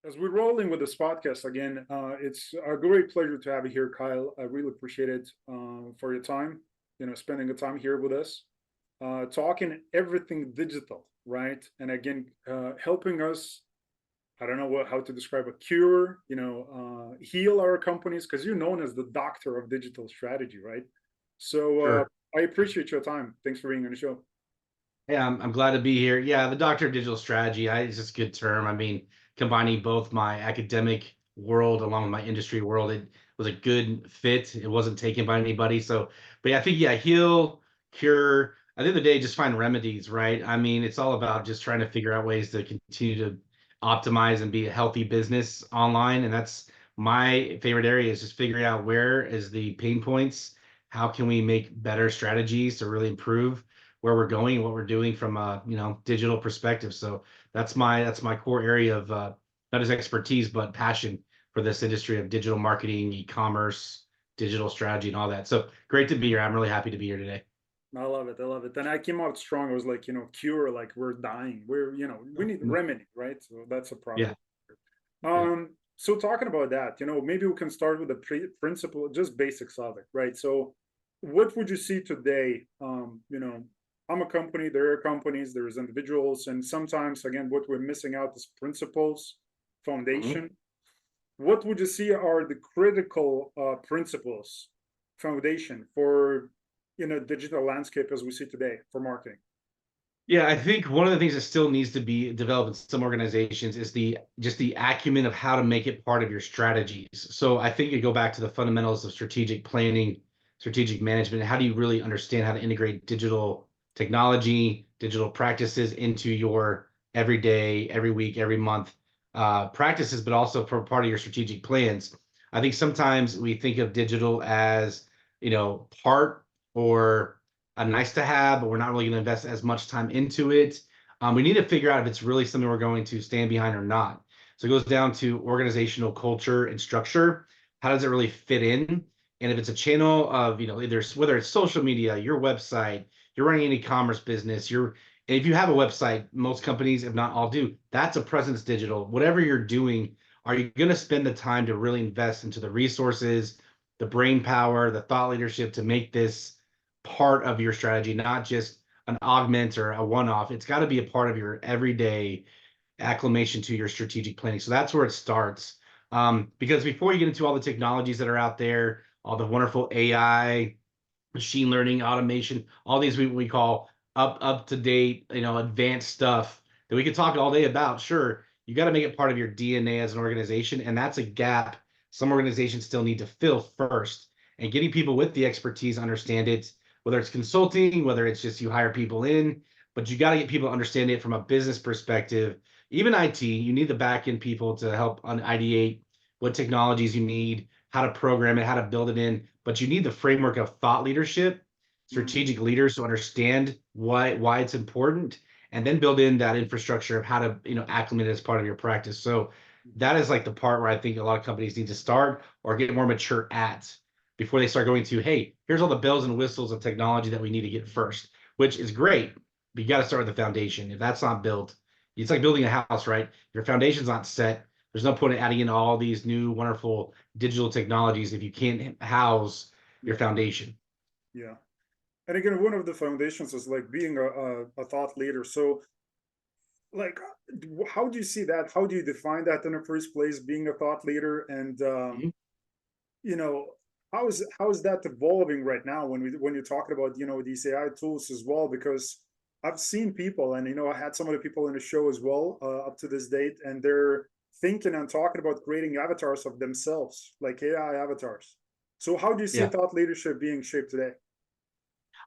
As we're rolling with this podcast again, it's a great pleasure to have you here, Kyle. I really appreciate it for your time, spending the time here with us, talking everything digital, right? And again, helping us, I don't know how to describe a cure, heal our companies because you're known as the doctor of digital strategy, right? So Sure. I appreciate your time. Thanks for being on the show. Yeah, I'm glad to be here. Yeah, the doctor of digital strategy, it's just a good term. I mean, combining both my academic world along with my industry world, it was a good fit. It wasn't taken by anybody. So, but yeah, I think, yeah, heal, cure. At the end of the day, just find remedies, right? I mean, it's all about just trying to figure out ways to continue to optimize and be a healthy business online. And that's my favorite area is just figuring out where is the pain points. How can we make better strategies to really improve where we're going and what we're doing from a digital perspective. So that's my core area of not as expertise but passion for this industry of digital marketing, e-commerce, digital strategy, and all that. So great to be here. I'm really happy to be here today. I love it. I love it. And I came out strong. I was like, cure, like we're dying. We need remedy, right? So that's a Yeah. proper. Yeah. So talking about that, maybe we can start with the principle, just basics of it, right? So what would you see today? I'm a company, there are companies, there's individuals, and sometimes again, what we're missing out is principles, Mhm. foundation. What would you see are the critical principles, foundation for digital landscape as we see today for marketing? Yeah, I think one of the things that still needs to be developed in some organizations is the acumen of how to make it part of your strategies. So I think you go back to the fundamentals of strategic planning, strategic management. How do you really understand how to integrate digital technology, digital practices into your everyday, every week, every month practices, but also for part of your strategic plans. I think sometimes we think of digital as, part or a nice to have, but we're not really going to invest as much time into it. We need to figure out if it's really something we're going to stand behind or not. So it goes down to organizational culture and structure. How does it really fit in? And if it's a channel of, either whether it's social media, your website, you're running an e-commerce business, and if you have a website, most companies, if not all do, that's a presence digital. Whatever you're doing, are you going to spend the time to really invest into the resources, the brain power, the thought leadership to make this part of your strategy, not just an augment or a one-off. It's got to be a part of your everyday acclimation to your strategic planning. So that's where it starts. Because before you get into all the technologies that are out there, all the wonderful AI, machine learning, automation, all these we call up to date, advanced stuff that we could talk all day about. Sure, you got to make it part of your DNA as an organization, and that's a gap some organizations still need to fill first. And getting people with the expertise understand it, whether it's consulting, whether it's just you hire people in, but you got to get people to understand it from a business perspective. Even IT, you need the back end people to help ideate what technologies you need, how to program it, how to build it in, but you need the framework of thought leadership, Mm, strategic leaders to understand why it's important, and then build in that infrastructure of how to acclimate it as part of your practice. So that is like the part where I think a lot of companies need to start or get more mature at before they start going to, hey, here's all the bells and whistles of technology that we need to get first, which is great, but you got to start with the foundation. If that's not built, it's like building a house, right? If your foundation's not set, there's no point in adding in all these new wonderful digital technologies if you can't house your yeah, foundation. yeah. And again, one of the foundations is like being a thought leader. So like how do you see that, how do you define that in the first place, being a thought leader? And Mhm. you know how is that evolving right now when you're talking about these AI tools as well? Because I've seen people, and I had some of the people in the show as well, up to this date, and they're thinking and talking about creating avatars of themselves, like AI avatars. So how do you see Yeah. thought leadership being shaped today?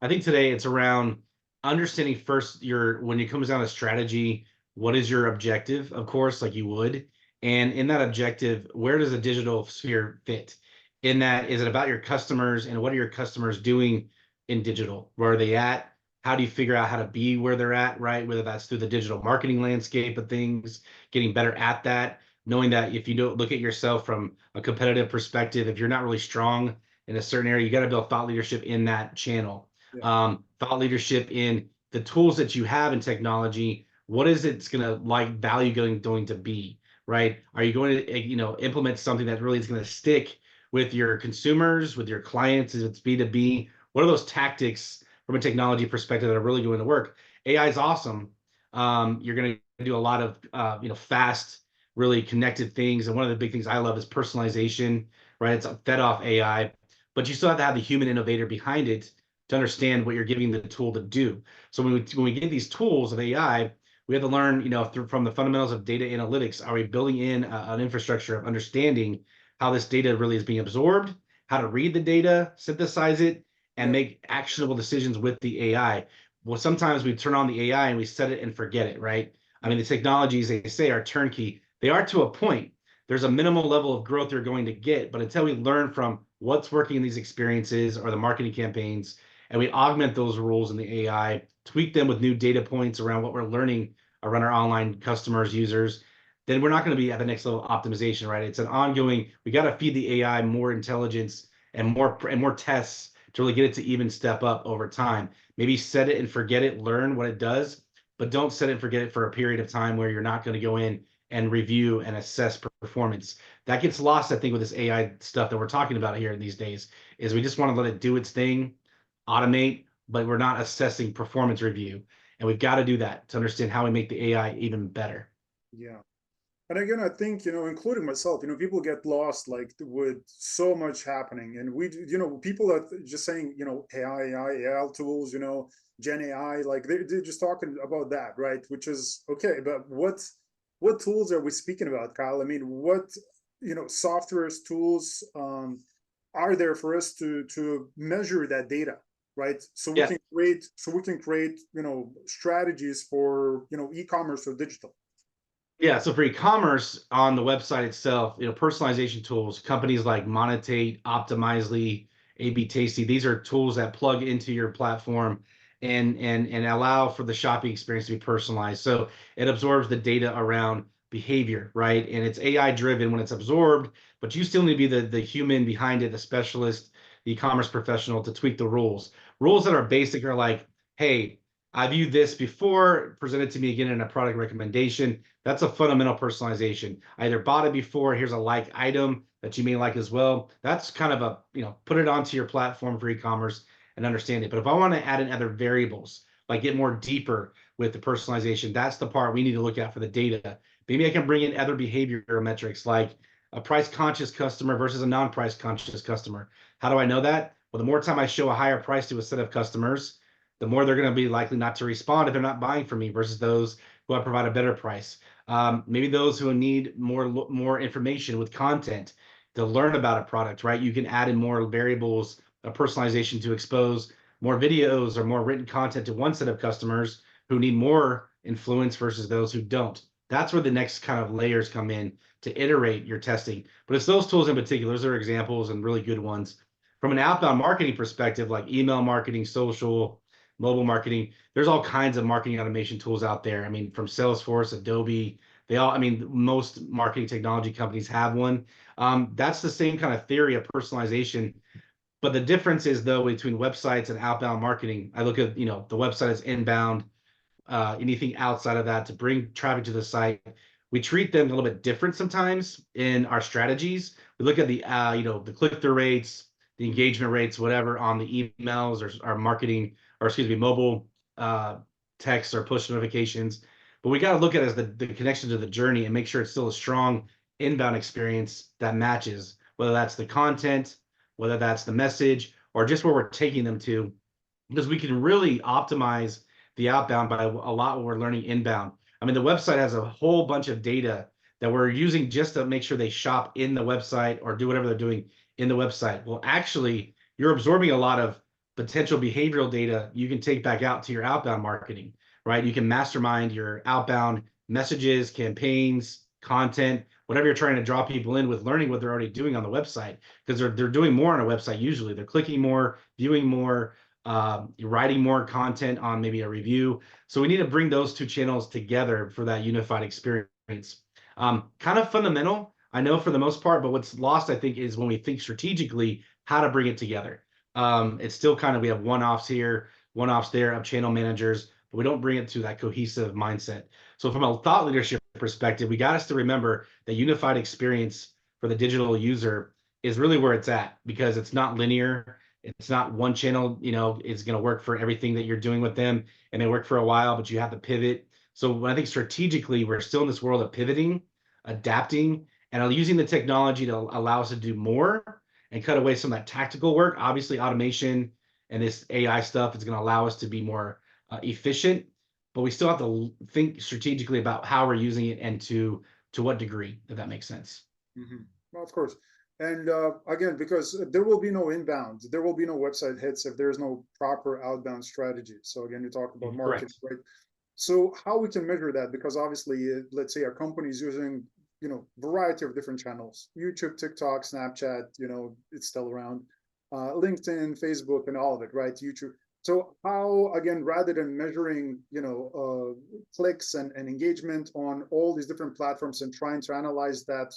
I think today it's around understanding first when it comes down to strategy, what is your objective, of course, like you would. And in that objective, where does the digital sphere fit? In that, is it about your customers and what are your customers doing in digital? Where are they at? How do you figure out how to be where they're at, right? Whether that's through the digital marketing landscape of things, getting better at that, knowing that if you don't look at yourself from a competitive perspective, if you're not really strong in a certain area, you got to build thought leadership in that channel. Yeah. Thought leadership in the tools that you have in technology. What is it's gonna like value going to be, right? Are you going to, implement something that really is going to stick with your consumers, with your clients? If it's B2B, what are those tactics from a technology perspective that are really going to work? AI is awesome. You're going to do a lot of, fast, really connected things. And one of the big things I love is personalization, right? It's fed off AI, but you still have to have the human innovator behind it to understand what you're giving the tool to do. So when we get these tools of AI, we have to learn, from the fundamentals of data analytics. Are we building in an infrastructure of understanding how this data really is being absorbed, how to read the data, synthesize it, and Yeah. make actionable decisions with the AI? Well, sometimes we turn on the AI and we set it and forget it, right? I mean, the technologies, they say, are turnkey. They are to a point. There's a minimal level of growth you're going to get, but until we learn from what's working in these experiences or the marketing campaigns, and we augment those rules in the AI, tweak them with new data points around what we're learning around our online customers, users, then we're not going to be at the next level of optimization, right? It's an ongoing, we got to feed the AI more intelligence and more tests to really get it to even step up over time. Maybe set it and forget it, learn what it does, but don't set it and forget it for a period of time where you're not going to go in and review and assess performance. That gets lost, I think, with this AI stuff that we're talking about here these days, is we just want to let it do its thing, automate, but we're not assessing performance review. And we've got to do that to understand how we make the AI even better. Yeah. And again, I think, including myself, people get lost like with so much happening. And people are just saying, AI tools, Gen AI, like they're just talking about that, right? Which is okay. But what tools are we speaking about, Kyle? I mean, what, softwares, tools are there for us to measure that data, right? Yeah. So we can create, strategies for, e-commerce or digital. Yeah, so for e-commerce on the website itself, personalization tools, companies like Monetate, Optimizely, AB Tasty, these are tools that plug into your platform and allow for the shopping experience to be personalized. So it absorbs the data around behavior, right? And it's AI driven when it's absorbed, but you still need to be the human behind it, the specialist, the e-commerce professional to tweak the rules. Rules that are basic are like, hey, I viewed this before, present it to me again in a product recommendation. That's a fundamental personalization. I either bought it before, here's a like item that you may like as well. That's kind of a, put it onto your platform for e-commerce and understand it. But if I want to add in other variables, like get more deeper with the personalization, that's the part we need to look at for the data. Maybe I can bring in other behavioral metrics like a price conscious customer versus a non-price conscious customer. How do I know that? Well, the more time I show a higher price to a set of customers, the more they're going to be likely not to respond if they're not buying from me versus those who I provide a better price. Maybe those who need more information with content to learn about a product, right? You can add in more variables of personalization to expose more videos or more written content to one set of customers who need more influence versus those who don't. That's where the next kind of layers come in to iterate your testing. But it's those tools in particular, those are examples and really good ones. From an outbound marketing perspective, like email marketing, social, mobile marketing, there's all kinds of marketing automation tools out there. I mean, from Salesforce, Adobe, most marketing technology companies have one. That's the same kind of theory of personalization. But the difference is, though, between websites and outbound marketing. I look at, the website as inbound, anything outside of that to bring traffic to the site. We treat them a little bit different sometimes in our strategies. We look at the click-through rates, the engagement rates, whatever on the emails or our marketing, or excuse me, mobile texts or push notifications. But we got to look at it as the connection to the journey and make sure it's still a strong inbound experience that matches, whether that's the content, whether that's the message, or just where we're taking them to, because we can really optimize the outbound by a lot what we're learning inbound. I mean, the website has a whole bunch of data that we're using just to make sure they shop in the website or do whatever they're doing in the website. Well, actually, you're absorbing a lot of potential behavioral data you can take back out to your outbound marketing, right? You can mastermind your outbound messages, campaigns, content, whatever you're trying to draw people in with learning what they're already doing on the website, because they're doing more on a website usually. They're clicking more, viewing more, writing more content on maybe a review. So we need to bring those two channels together for that unified experience. Kind of fundamental, I know, for the most part, but what's lost, I think, is when we think strategically how to bring it together. It's still kind of, we have one-offs here, one-offs there of channel managers, but we don't bring it to that cohesive mindset. So from a thought leadership perspective, we got us to remember that unified experience for the digital user is really where it's at, because it's not linear. It's not one channel, is going to work for everything that you're doing with them, and they work for a while, but you have to pivot. So I think strategically, we're still in this world of pivoting, adapting, and using the technology to allow us to do more and cut away some of that tactical work. Obviously, automation and this AI stuff is going to allow us to be more efficient, but we still have to think strategically about how we're using it and to what degree, if that makes sense. Well, of course. And again, because there will be no inbound, there will be no website hits if there's no proper outbound strategy. So again, you talked about marketing, Correct. right? So how we can measure that? Because obviously, let's say a company is using, variety of different channels: YouTube, TikTok, Snapchat, it's still around, LinkedIn, Facebook, and all of it, right? YouTube. So how, again, rather than measuring, clicks and engagement on all these different platforms and trying to analyze that,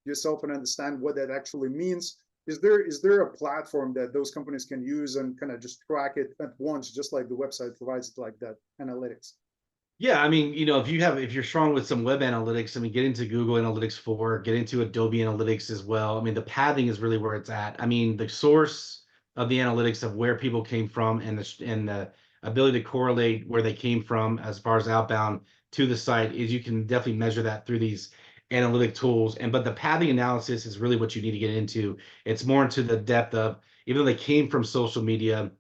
yourself and understand what that actually means, is there a platform that those companies can use and kind of just track it at once, just like the website provides it like that analytics? Yeah, I mean, if you're strong with some web analytics, I mean, get into Google Analytics 4, get into Adobe Analytics as well. I mean, the pathing is really where it's at. I mean, the source of the analytics of where people came from and the ability to correlate where they came from as far as outbound to the site is, you can definitely measure that through these analytic tools. But the pathing analysis is really what you need to get into. It's more into the depth of, even though they came from social media,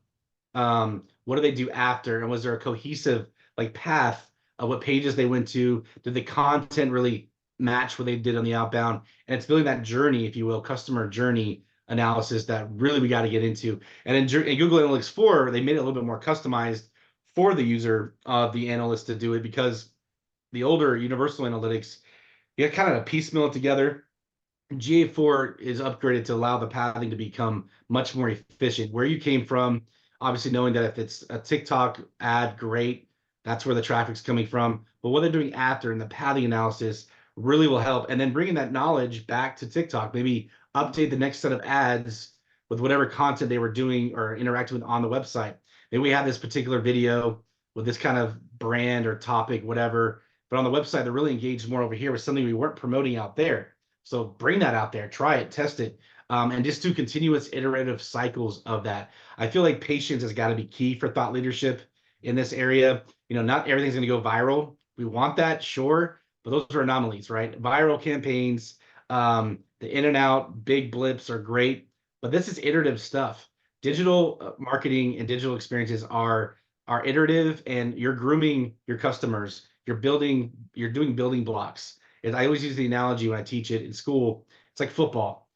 what do they do after, and was there a cohesive path of what pages they went to? Did the content really match what they did on the outbound? And it's building that journey, if you will, customer journey analysis that really we got to get into. And in Google Analytics 4, they made it a little bit more customized for the user of the analyst to do it, because the older universal analytics, you got kind of piecemeal it together. GA4 is upgraded to allow the pathing to become much more efficient. Where you came from, obviously knowing that if it's a TikTok ad, great, that's where the traffic's coming from. But what they're doing after in the pathing analysis really will help. And then bringing that knowledge back to TikTok, maybe update the next set of ads with whatever content they were doing or interacting with on the website. Maybe we have this particular video with this kind of brand or topic, whatever, but on the website, they're really engaged more over here with something we weren't promoting out there. So bring that out there, try it, test it, and just do continuous iterative cycles of that. I feel like patience has got to be key for thought leadership in this area. Not everything's going to go viral. We want that, sure, but those are anomalies, right? Viral campaigns, the in and out, big blips are great, but this is iterative stuff. Digital marketing and digital experiences are iterative, and you're grooming your customers. You're doing building blocks. And I always use the analogy when I teach it in school. It's like football,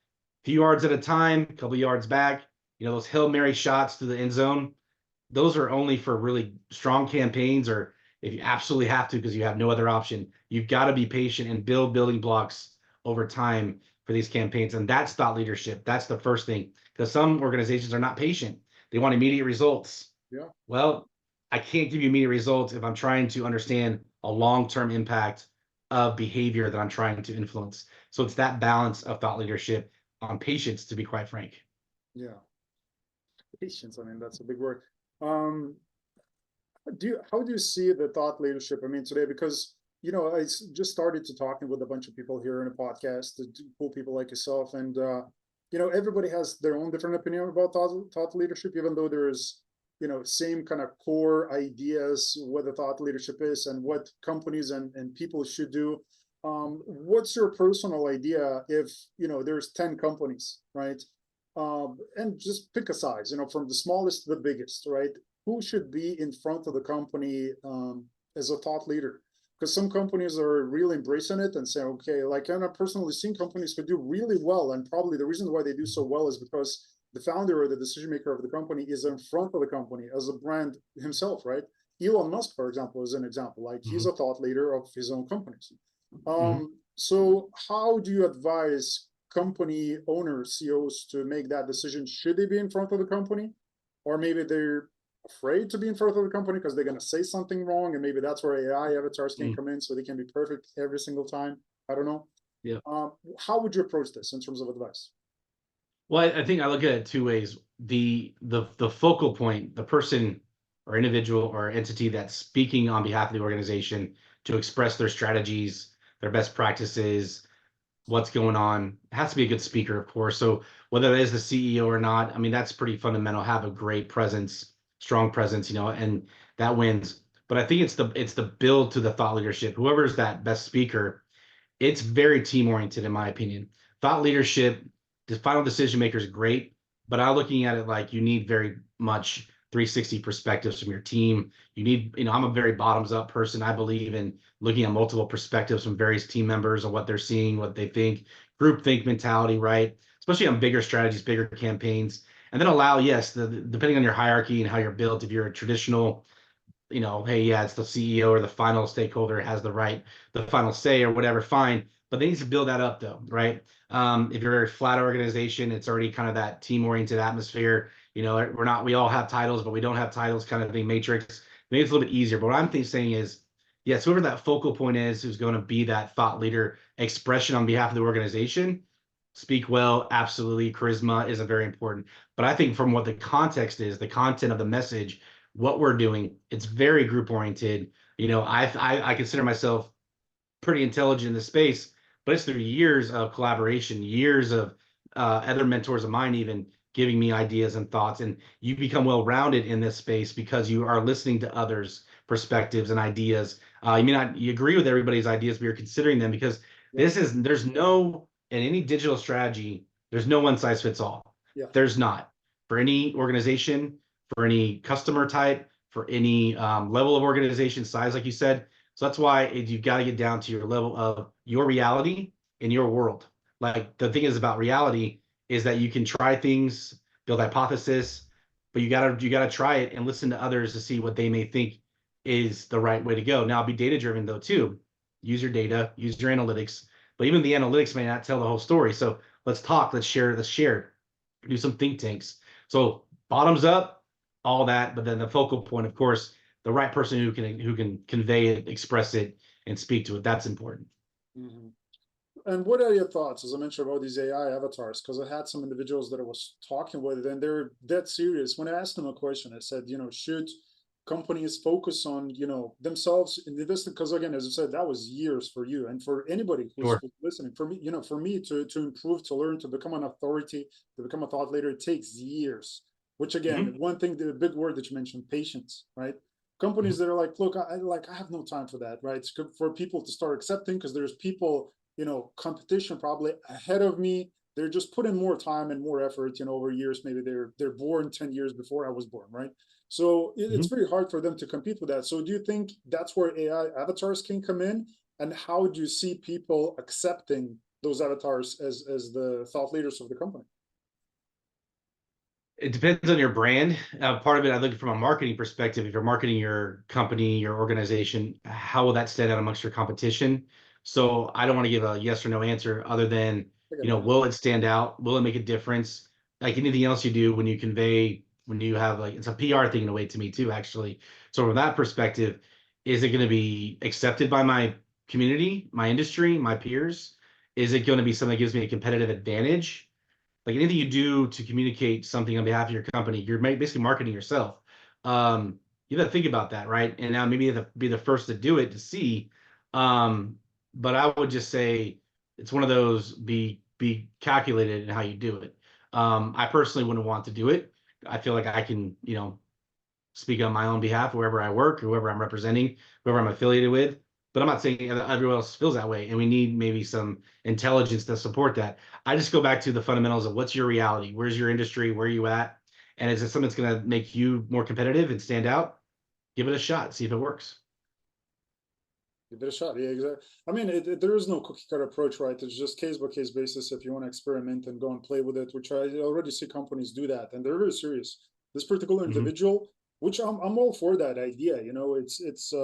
a few yards at a time, a couple yards back. Those Hail Mary shots to the end zone, those are only for really strong campaigns, or if you absolutely have to because you have no other option. You've got to be patient and build building blocks over time for these campaigns. And that's thought leadership. That's the first thing, because some organizations are not patient. They want immediate results. Yeah. Well, I can't give you immediate results if I'm trying to understand a long-term impact of behavior that I'm trying to influence. So it's that balance of thought leadership on patience, to be quite frank. Yeah. Patience. I mean, that's a big word. Um, how do you see the thought leadership? I mean, today, because just started to talking with a bunch of people here in a podcast, cool people like yourself, and everybody has their own different opinion about thought leadership, even though there's same kind of core ideas what the thought leadership is and what companies and people should do. What's your personal idea if there's 10 companies, right? And just pick a size, from the smallest to the biggest, right? Who should be in front of the company as a thought leader? Because some companies are really embracing it and saying, okay, like I've personally seen companies who do really well, and probably the reason why they do so well is because the founder or the decision maker of the company is in front of the company as a brand himself, right? Elon Musk, for example, is an example. Like he's a thought leader of his own companies. So how do you advise company owners, CEOs, to make that decision? Should they be in front of the company, or maybe they're afraid to be in front of the company because they're going to say something wrong, and maybe that's where AI avatars can come in, so they can be perfect every single time? I don't know. Yeah. How would you approach this in terms of advice? Well, I think I look at it two ways. The focal point, the person or individual or entity that's speaking on behalf of the organization, to express their strategies, their best practices, what's going on. It has to be a good speaker, of course. So whether that is the CEO or not, I mean, that's pretty fundamental. Have a great presence, strong presence, and that wins. But I think it's the build to the thought leadership. Whoever's that best speaker, it's very team oriented, in my opinion. Thought leadership, the final decision maker is great, but I'm looking at it like you need very much 360 perspectives from your team. You need, I'm a very bottoms up person. I believe in looking at multiple perspectives from various team members on what they're seeing, what they think, group think mentality, right? Especially on bigger strategies, bigger campaigns. And then allow, yes, depending on your hierarchy and how you're built, if you're a traditional, hey, yeah, it's the CEO or the final stakeholder has the final say or whatever, fine. But they need to build that up though, right? If you're a flat organization, it's already kind of that team-oriented atmosphere. We all have titles, but we don't have titles kind of thing, matrix. Maybe it's a little bit easier. But what I'm saying is, yes, whoever that focal point is, who's going to be that thought leader expression on behalf of the organization, speak well, absolutely. Charisma is a very important. But I think from what the context is, the content of the message, what we're doing, it's very group oriented. I consider myself pretty intelligent in the space, but it's through years of collaboration, years of other mentors of mine even giving me ideas and thoughts. And you become well rounded in this space because you are listening to others' perspectives and ideas. You may not you agree with everybody's ideas, but you're considering them because Yeah. there's no in any digital strategy, there's no one size fits all. Yeah. There's not for any organization, for any customer type, for any level of organization size, like you said. So that's why you've got to get down to your level of your reality in your world. Like the thing is about reality is that you can try things, build hypothesis, but you gotta try it and listen to others to see what they may think is the right way to go. Now be data driven though too. Use your data, use your analytics, but even the analytics may not tell the whole story. So let's talk, let's share, do some think tanks. So bottoms up, all that, but then the focal point, of course, the right person who can convey it, express it, and speak to it. That's important. Mhm. And what are your thoughts, as I mentioned, about these AI avatars? Because I had some individuals that I was talking with, and they're dead serious. When I asked them a question, I said, should companies focus on, themselves in investing? Because again, as I said, that was years for you and for anybody who's Sure. listening. For me, for me to improve, to learn, to become an authority, to become a thought leader, it takes years. Which again, Mhm. one thing, the big word that you mentioned, patience, right? Companies Mhm. that are like, look, I have no time for that, right? It's good for people to start accepting because there's people, competition probably ahead of me. They're just putting more time and more effort, over years. Maybe they're born 10 years before I was born, right? So it's Mhm. very hard for them to compete with that. So do you think that's where AI avatars can come in? And how do you see people accepting those avatars as the thought leaders of the company? It depends on your brand. Part of it, I look from a marketing perspective. If you're marketing your company, your organization, how will that stand out amongst your competition? So I don't want to give a yes or no answer other than, I get that. will it stand out? Will it make a difference? Like anything else you do when you convey, when you have like, it's a PR thing in a way to me too, actually. So from that perspective, is it going to be accepted by my community, my industry, my peers? Is it going to be something that gives me a competitive advantage? Like anything you do to communicate something on behalf of your company, you're basically marketing yourself. You got to think about that, right? And now maybe you have to be the first to do it to see. Um, but I would just say it's one of those be calculated in how you do it. I personally wouldn't want to do it. I feel like I can, speak on my own behalf wherever I work, whoever I'm representing, whoever I'm affiliated with. But I'm not saying everyone else feels that way, and we need maybe some intelligence to support that. I just go back to the fundamentals of what's your reality, where's your industry, where are you at, and is it something that's going to make you more competitive and stand out? Give it a shot, see if it works. Give it a shot. Yeah, exactly. I mean, there is no cookie cutter approach, right? It's just case by case basis. If you want to experiment and go and play with it, which I already see companies do that, and they're very serious. This particular Hmm. individual, which I'm all for that idea. It's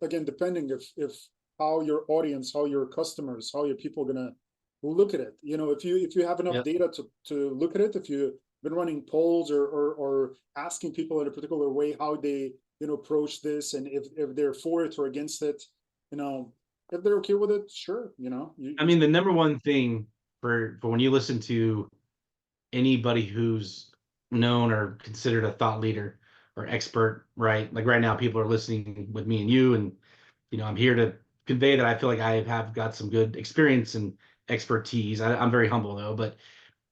again depending if how your audience, how your customers, how your people gonna look at it. If you have enough Yep. data to look at it, if you've been running polls or asking people in a particular way how they approach this, and if they're for it or against it, you know, if they're okay with it, sure, I you mean, the number one thing for when you listen to anybody who's known or considered a thought leader or expert, right? Like right now, people are listening with me and you, and I'm here to convey that I feel like I have got some good experience and expertise. I'm very humble though, but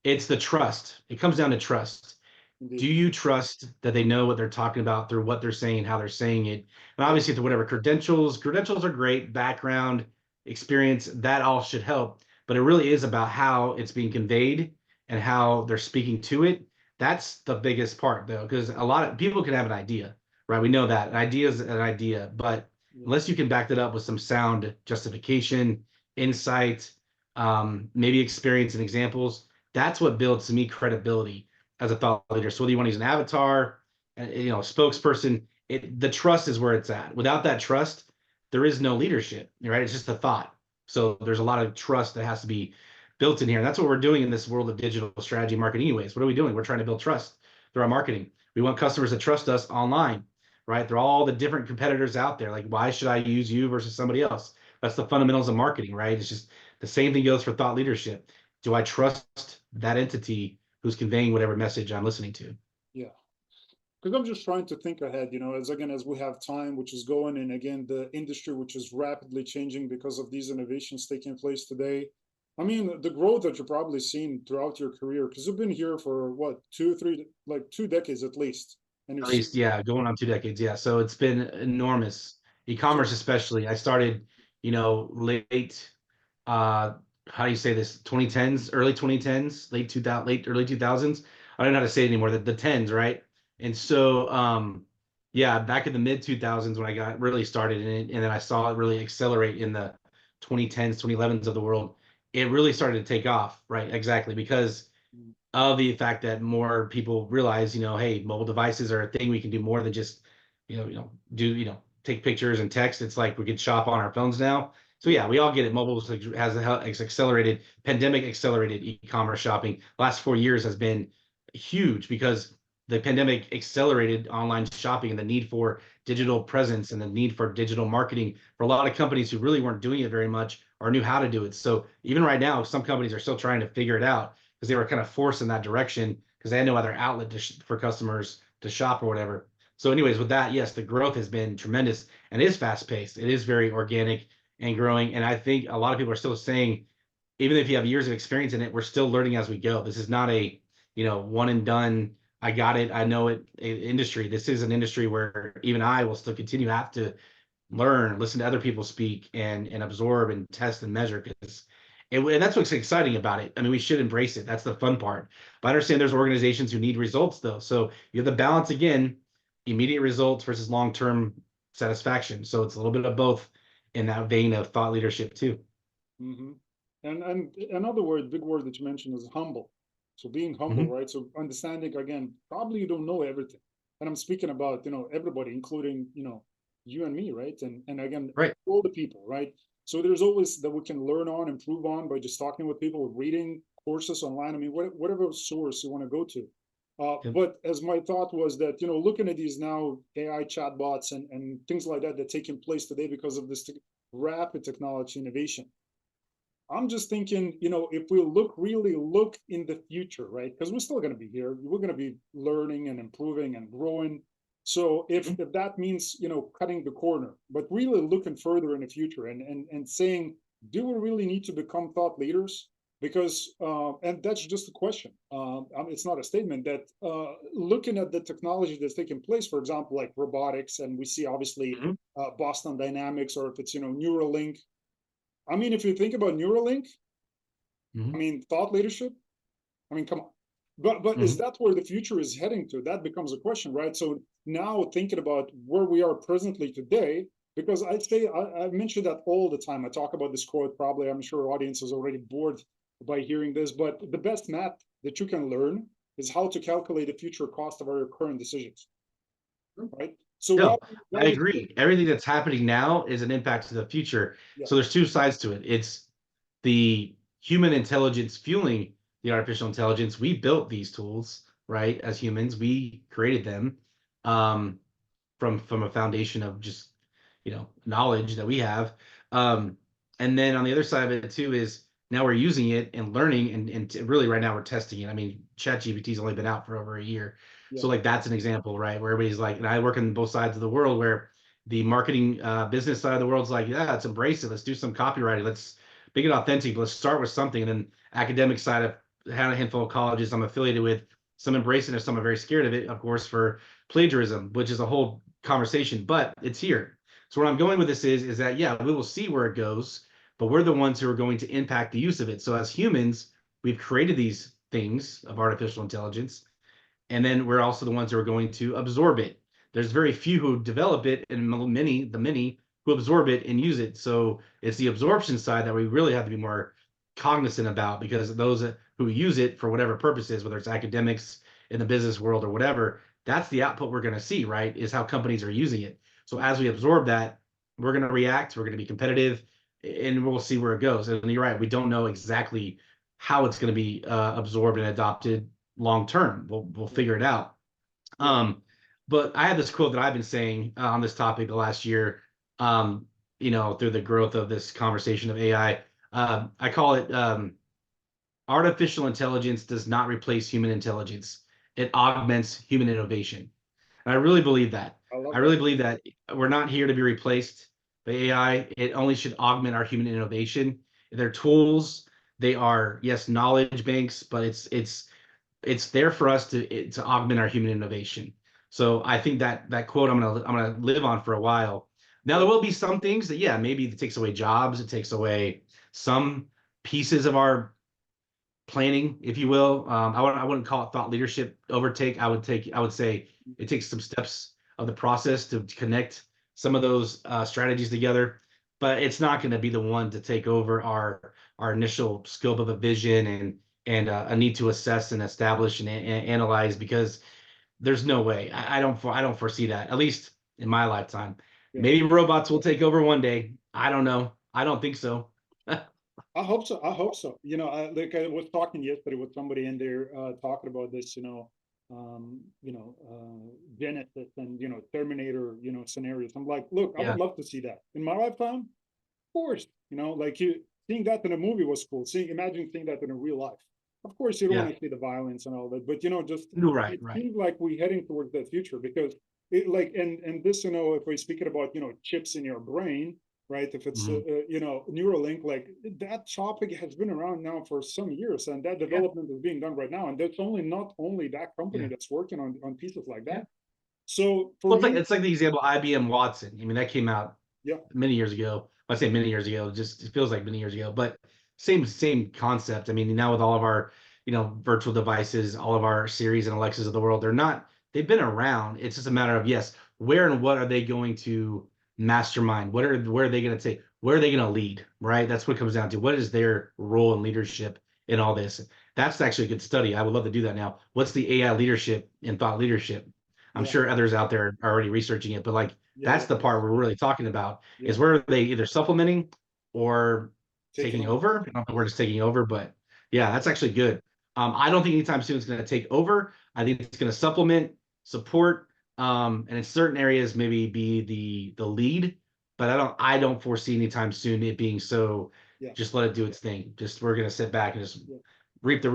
it's the trust. It comes down to trust. Do Indeed. you trust that they know what they're talking about through what they're saying, how they're saying it? And Yep. obviously, through whatever credentials are great, background, experience, that all should help. But it really is about how it's being conveyed and how they're speaking to it. That's the biggest part, though, because a lot of people can have an idea, right? We know that an idea is an idea, but Yeah. unless you can back that up with some sound justification, insight, maybe experience and examples, that's what builds to me credibility as a thought leader. So whether you want to use an avatar, spokesperson, the trust is where it's at. Without that trust, there is no leadership, right? It's just a thought. So there's a lot of trust that has to be built in here. And that's what we're doing in this world of digital strategy marketing anyways. What are we doing? We're trying to build trust through our marketing. We want customers to trust us online, right? They're all the different competitors out there. Like, why should I use you versus somebody else? That's the fundamentals of marketing, right? It's just the same thing goes for thought leadership. Do I trust that entity who's conveying whatever message I'm listening to? Yeah. Because I'm just trying to think ahead, as again, as we have time, which is going, and again, the industry, which is rapidly changing because of these innovations taking place today. I mean, the growth that you've probably seen throughout your career, because you've been here for what, two, three, like 2 decades at least, and you've At seen, least, yeah, going on 2 decades. Yeah. So it's been enormous. so E-commerce, especially. I started, late, uh, how do you say this? 2010s, early 2010s, late 2000, late early 2000s. I don't know how to say it anymore. The tens, right? And so, yeah, back in the mid 2000s when I got really started in it, and then I saw it really accelerate in the 2010s, 2011s of the world. It really started to take off, right? Exactly, because mm, of the fact that more people realize, hey, mobile devices are a thing. We can do more than just, take pictures and text. It's like we can shop on our phones now. So yeah, yeah, we all get it. Mobile has accelerated, pandemic accelerated e-commerce shopping. Last 4 years has been huge because the pandemic accelerated online shopping and the need for digital presence and the need for digital marketing for a lot of companies who really weren't doing it very much or knew how to do it. So even right now, some companies are still trying to figure it out because they were kind of forced in that direction because they had no other outlet for customers to shop or whatever. So, anyways, with that, yes, the growth has been tremendous and it is fast paced. It is very organic and growing. And I think a lot of people are still saying, even if you have years of experience in it, we're still learning as we go. This is not a, one and done, I got it, I know it industry. This is an industry where even I will still continue to have to learn, listen to other people speak, and absorb and test and measure because and that's what's exciting about it. I mean, we should embrace it. That's the fun part. But I understand there's organizations who need results though. So you have the balance again, immediate results versus long-term satisfaction. So it's a little bit of both in that vein of thought leadership too. hmm and another word, big word that you mentioned is humble. So being humble, Hmm. right? So understanding again, probably you don't know everything, and I'm speaking about everybody, including you and me, right? And again, Right. all the people, right? So there's always that we can learn on, improve on by just talking with people, reading courses online. I mean, whatever source you want to go to. Yep. But as my thought was that looking at these now AI chatbots and things like that taking place today because of this rapid technology innovation. I'm just thinking, if we really look in the future, right? Because we're still going to be here, we're going to be learning and improving and growing. So if Mhm. that means, cutting the corner, but really looking further in the future and saying, do we really need to become thought leaders? Because and that's just a question. It's not a statement that looking at the technology that's taking place, for example, like robotics, and we see obviously Mhm. Boston Dynamics, or if it's Neuralink. I mean, if you think about Neuralink, I Mhm. mean, thought leadership. I mean, come on. But is Mhm. that where the future is heading to? That becomes a question, right? So now thinking about where we are presently today, because I'd say I mention that all the time. I talk about this quote. Probably, I'm sure our audience is already bored by hearing this. But the best math that you can learn is how to calculate the future cost of our current decisions, right? So No, why I we agree. Everything that's happening now is an impact to the future. yeah So there's two sides to it. It's the human intelligence fueling the artificial intelligence. We built these tools, right? As humans, we created them um, from a foundation of just knowledge that we have. Um, and then on the other side of it too is now we're using it and learning and really right now we're testing it. I mean, ChatGPT's only been out for over a year. yeah So like that's an example, right? Where everybody's like, and I work on both sides of the world where The marketing business side of the world's like, yeah, let's embrace it. Let's do some copywriting. Let's make it authentic. Let's start with something. And then academic side, I've had a handful of colleges I'm affiliated with. Some embrace it, and some are very scared of it, of course, for plagiarism, which is a whole conversation. But it's here. So where I'm going with this is that yeah, we will see where it goes, but we're the ones who are going to impact the use of it. So as humans, we've created these things of artificial intelligence, and then we're also the ones who are going to absorb it. There's very few who develop it, and many who absorb it and use it. So it's the absorption side that we really have to be more cognizant about, because those who use it for whatever purposes, whether it's academics, in the business world, or whatever, that's the output we're going to see, right? Is how companies are using it. So as we absorb that, we're going to react, we're going to be competitive, and we'll see where it goes. And you're right, we don't know exactly how it's going to be absorbed and adopted long term. We'll figure it out. Yeah. But I have this quote that I've been saying on this topic the last year. Um, through the growth of this conversation of AI, I call it artificial intelligence does not replace human intelligence. It augments human innovation. And I really believe that. I I love really that. believe that we're not here to be replaced by AI. It only should augment our human innovation. They're tools. They are, yes, knowledge banks, but it's there for us to augment our human innovation. So I think that quote I'm gonna live on for a while. Now Yeah. there will be some things that yeah, maybe it takes away jobs, it takes away some pieces of our planning, if you will. I wouldn't call it thought leadership overtake. I would say it takes some steps of the process to connect some of those strategies together, but it's not going to be the one to take over our initial scope of a vision and a need to assess and establish and analyze, because there's no way. I don't foresee that, at least in my lifetime. Yeah. Maybe robots will take over one day. I don't know. I don't think so. I hope so. I hope so. I was talking yesterday with somebody in there talking about this, Genesis and, Terminator, scenarios. I'm like, look, I would Yeah. love to see that in my lifetime. Of course, like you seeing that in a movie was cool. Imagine seeing that in a real life. Of course, you don't Yeah. want to see the violence and all that, but just Right. it Right. seems like we're heading towards that future because it like and this, if we're speaking about chips in your brain, right? If it's Mhm. Neuralink, like that topic has been around now for some years, and that Yeah. development is being done right now, and there's only not only that company Yeah. that's working on pieces like Yeah. that. So for Well, me, it's like the example IBM Watson. I mean, that came out yeah, many years ago. I say many years ago, just it feels like many years ago, but same concept. I mean, now with all of our, virtual devices, all of our Siris and Alexas of the world, they've been around. It's just a matter of yes, where and what are they going to mastermind? Where are they going to take? Where are they going to lead? Right? That's what it comes down to. What is their role in leadership in all this? That's actually a good study. I would love to do that now. What's the AI leadership and thought leadership? I'm yeah, sure others out there are already researching it, but like yeah, that's yeah, the yeah, part we're really talking about yeah, is where they either supplementing or taking taking over. over. I don't know if we're Yeah, just taking over, but yeah, yeah, that's actually good. I don't think anytime soon it's going to take over. I think it's going to supplement, support, and in certain areas maybe be the lead. But I don't foresee anytime soon it being so. yeah, Just let it do its thing. Just we're going to sit back and just yeah. reap the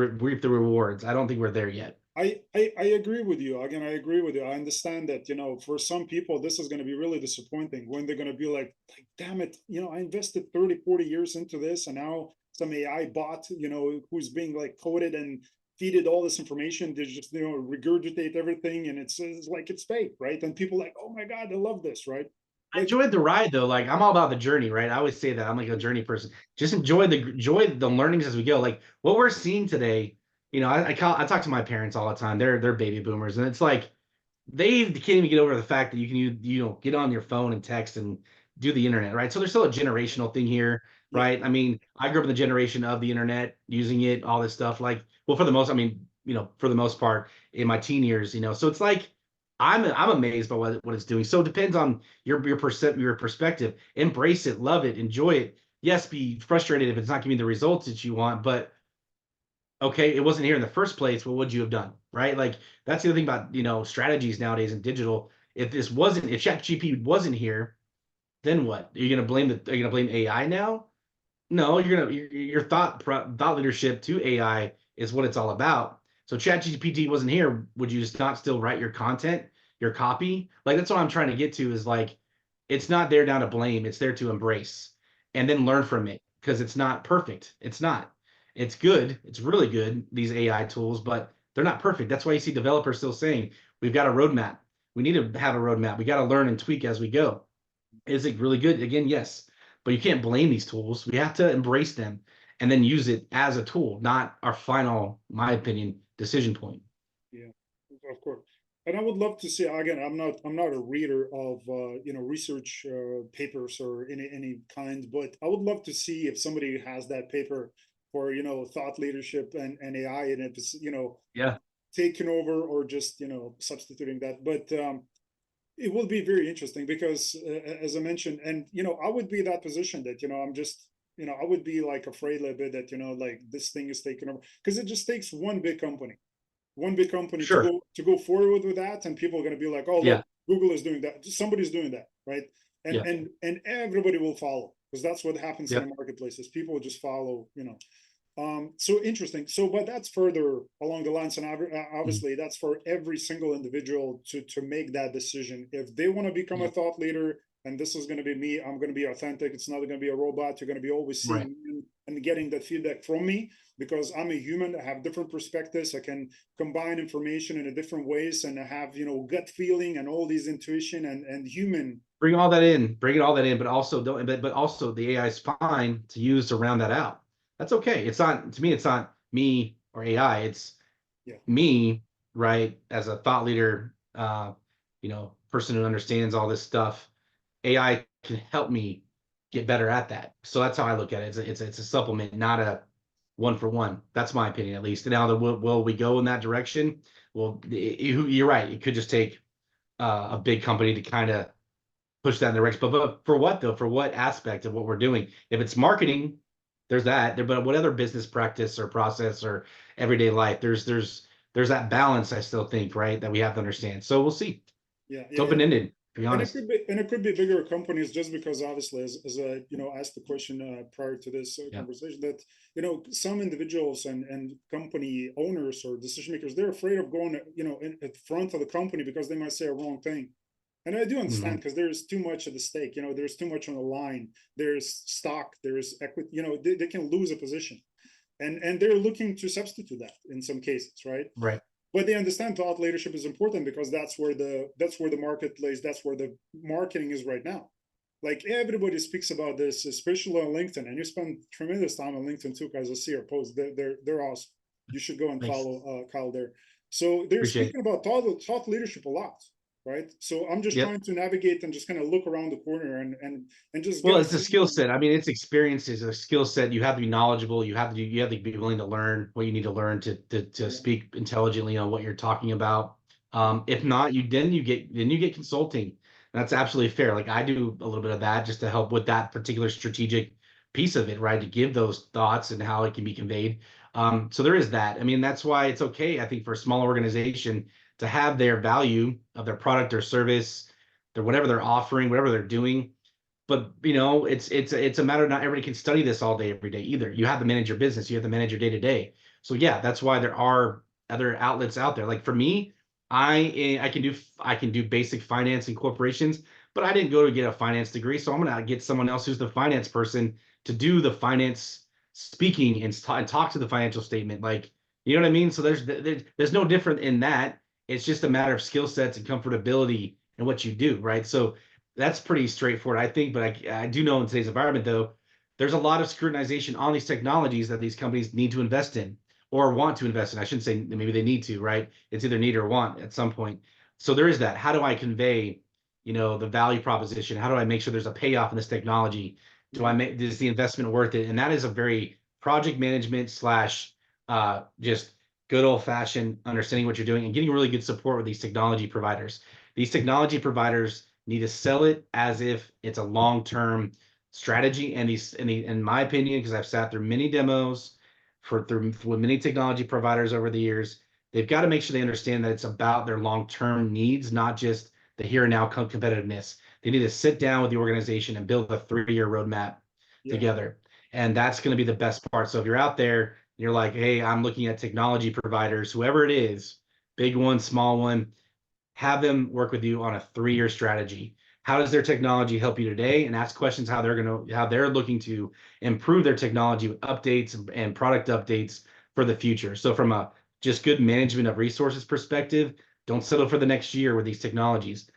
rewards. I don't think we're there yet. I agree with you. Again, I agree with you. I understand that, for some people, this is going to be really disappointing when they're going to be like, damn it, I invested 30, 40 years into this, and now some AI bot, who's being like coded and feeded all this information, they just, regurgitate everything, and it's like it's fake, right? And people like, oh my God, I love this, right? I Like, enjoyed the ride though. Like I'm all about the journey, right? I always say that I'm like a journey person. Just enjoy the learnings as we go. Like what we're seeing today. I talk to my parents all the time. They're baby boomers, and it's like they can't even get over the fact that you can get on your phone and text and do the internet, right? So there's still a generational thing here, yeah, right? I mean, I grew up in the generation of the internet, using it, all this stuff. Like, well, for the most part, in my teen years, so it's like I'm amazed by what it's doing. So it depends on your perspective. Embrace it, love it, enjoy it. Yes, be frustrated if it's not giving the results that you want, but okay, it wasn't here in the first place. What would you have done? Right? Like that's the other thing about, strategies nowadays in digital. If ChatGPT wasn't here, then what? Are you gonna blame AI now? No, your thought leadership to AI is what it's all about. So ChatGPT wasn't here. Would you just not still write your content, your copy? Like that's what I'm trying to get to is like it's not there now to blame. It's there to embrace and then learn from it because it's not perfect. It's not. It's good. It's really good, these AI tools, but they're not perfect. That's why you see developers still saying, we've got a roadmap. We need to have a roadmap. We got to learn and tweak as we go. Is it really good? Again, yes. But you can't blame these tools. We have to embrace them and then use it as a tool, not our final, my opinion, decision point. Yeah, of course. And I would love to see, again, I'm not a reader of research papers or any kind, but I would love to see if somebody has that paper for thought leadership and AI, and if it's Yeah. taking over or just substituting that. But it will be very interesting because as I mentioned, and I would be that position that I'm just I would be like afraid a little bit that like this thing is taking over, because it just takes one big company to Sure. go forward with that, and people are going to be like, oh Yeah. look, Google is doing that, somebody's doing that, right? and Yeah. and and everybody will follow, because that's what happens in Yep. the marketplaces. People just follow. So interesting. So, but that's further along the lines, and Mhm. obviously that's for every single individual to make that decision. If they want to become a Yep. thought leader, and this is going to be me, I'm going to be authentic. It's not going to be a robot. You're going to be always Right. seeing me and getting that feedback from me, because I'm a human. I have different perspectives. I can combine information in a different ways, and I have gut feeling and all these intuition and human. Bring all that in, bring it all that in, but also don't, but also the AI is fine to use to round that out. That's okay. It's not, to me, it's not me or AI. It's Yeah, me, right, as a thought leader, person who understands all this stuff. AI can help me get better at that. So that's how I look at it. It's a supplement, not a one for one. That's my opinion, at least. And now, will we go in that direction? Well, you're right. It could just take a big company to kind of push that in the direction. But for what though? For what aspect of what we're doing? If it's marketing, there's that. There, but what other business practice or process or everyday life? There's that balance. I still think, right, that we have to understand. So we'll see. yeah, It's yeah. open ended. To be And it honest. could be, bigger companies, just because obviously, as I asked the question prior to this Yeah. conversation, that some individuals and company owners or decision makers, they're afraid of going at front of the company because they might say a wrong thing. And I do understand, Hmm. because there's too much at the stake. There's too much on the line. There's stock. There's equity. They can lose a position, and they're looking to substitute that in some cases, right? Right. But they understand thought leadership is important, because that's where the marketplace, that's where the marketing is right now. Like, everybody speaks about this, especially on LinkedIn, and you spend tremendous time on LinkedIn too, guys. I see your posts. They're awesome. You should go and Thanks. follow Kyle there. So they're Appreciate it. speaking about thought leadership a lot, right? So I'm just Yep. trying to navigate and just kind of look around the corner and just get Well, a it's a skill feeling. set. I mean, it's experience is a skill set. You have to be knowledgeable. You have to be willing to learn what you need to learn to Yeah, speak intelligently on what you're talking about. If not, you get consulting. That's absolutely fair. Like I do a little bit of that just to help with that particular strategic piece of it, right? To give those thoughts and how it can be conveyed. So there is that. I mean, that's why it's okay, I think, for a small organization to have their value of their product or service, their whatever they're offering, whatever they're doing, but it's a matter of not everybody can study this all day every day either. You have to manage your business, you have to manage your day to day. So yeah, that's why there are other outlets out there. Like for me, I can do basic finance and corporations, but I didn't go to get a finance degree, so I'm gonna get someone else who's the finance person to do the finance speaking and talk to the financial statement. Like, you know what I mean? So there's no different in that. It's just a matter of skill sets and comfortability and what you do, right? So that's pretty straightforward, I think. But I do know in today's environment, though, there's a lot of scrutinization on these technologies that these companies need to invest in or want to invest in. I shouldn't say maybe they need to, right? It's either need or want at some point. So there is that. How do I convey, the value proposition? How do I make sure there's a payoff in this technology? Do I yeah, make is the investment worth it? And that is a very project management slash just good old fashioned understanding what you're doing and getting really good support with these technology providers. These technology providers need to sell it as if it's a long-term strategy. And in my opinion, because I've sat through many demos through with many technology providers over the years, they've got to make sure they understand that it's about their long-term needs, not just the here and now competitiveness. They need to sit down with the organization and build a 3-year roadmap yeah, together. And that's going to be the best part. So if you're out there, you're like, hey, I'm looking at technology providers, whoever it is, big one, small one, have them work with you on a 3-year strategy. how does their technology help you today, and ask questions how they're looking to improve their technology with updates and product updates for the future. So from a just good management of resources perspective, don't settle for the next year with these technologies.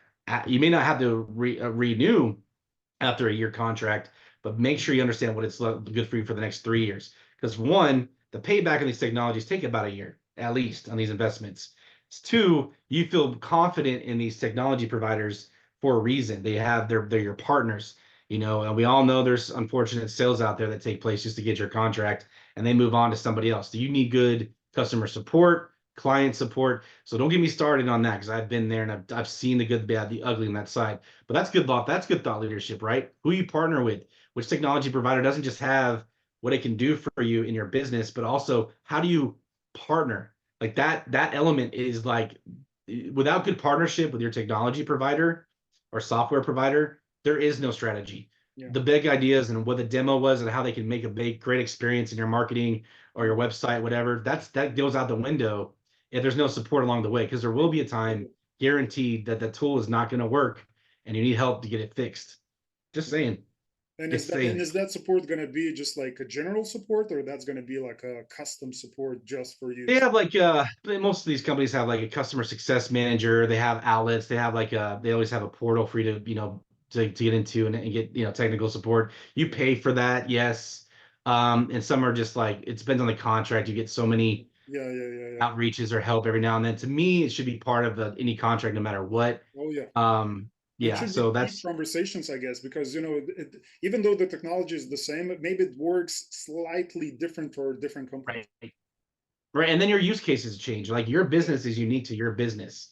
You may not have to renew after a year contract, but make sure you understand what it's good for you for the next 3 years. Because one, the payback on these technologies take about a year at least on these investments. Two, you feel confident in these technology providers for a reason. They're your partners, and we all know there's unfortunate sales out there that take place just to get your contract and they move on to somebody else. Do you need good customer support, client support? So don't get me started on that because I've been there and I've seen the good, the bad, the ugly on that side. But that's good thought. That's good thought leadership, right? Who you partner with, which technology provider doesn't just have what it can do for you in your business, but also how do you partner? Like that element is like without good partnership with your technology provider or software provider, there is no strategy. Yeah. The big ideas and what the demo was and how they can make a big great experience in your marketing or your website, whatever, that goes out the window if there's no support along the way, because there will be a time guaranteed that the tool is not going to work and you need help to get it fixed. Just saying. And Just saying. is that support going to be just like a general support, or that's going to be like a custom support just for They use? have like most of these companies have like a customer success manager. They have outlets. They have like they always have a portal for you to to get into and get technical support. You pay for that, yes. And some are just like it depends on the contract. You get so many Yeah, yeah, yeah, yeah. outreaches or help every now and then. To me, it should be part of any contract no matter what. Oh yeah. It Yeah, should be so deep that's conversations, I guess, because even though the technology is the same, maybe it works slightly different for different companies. right. Right. And then your use cases change. Like your Yeah, business is unique to your business.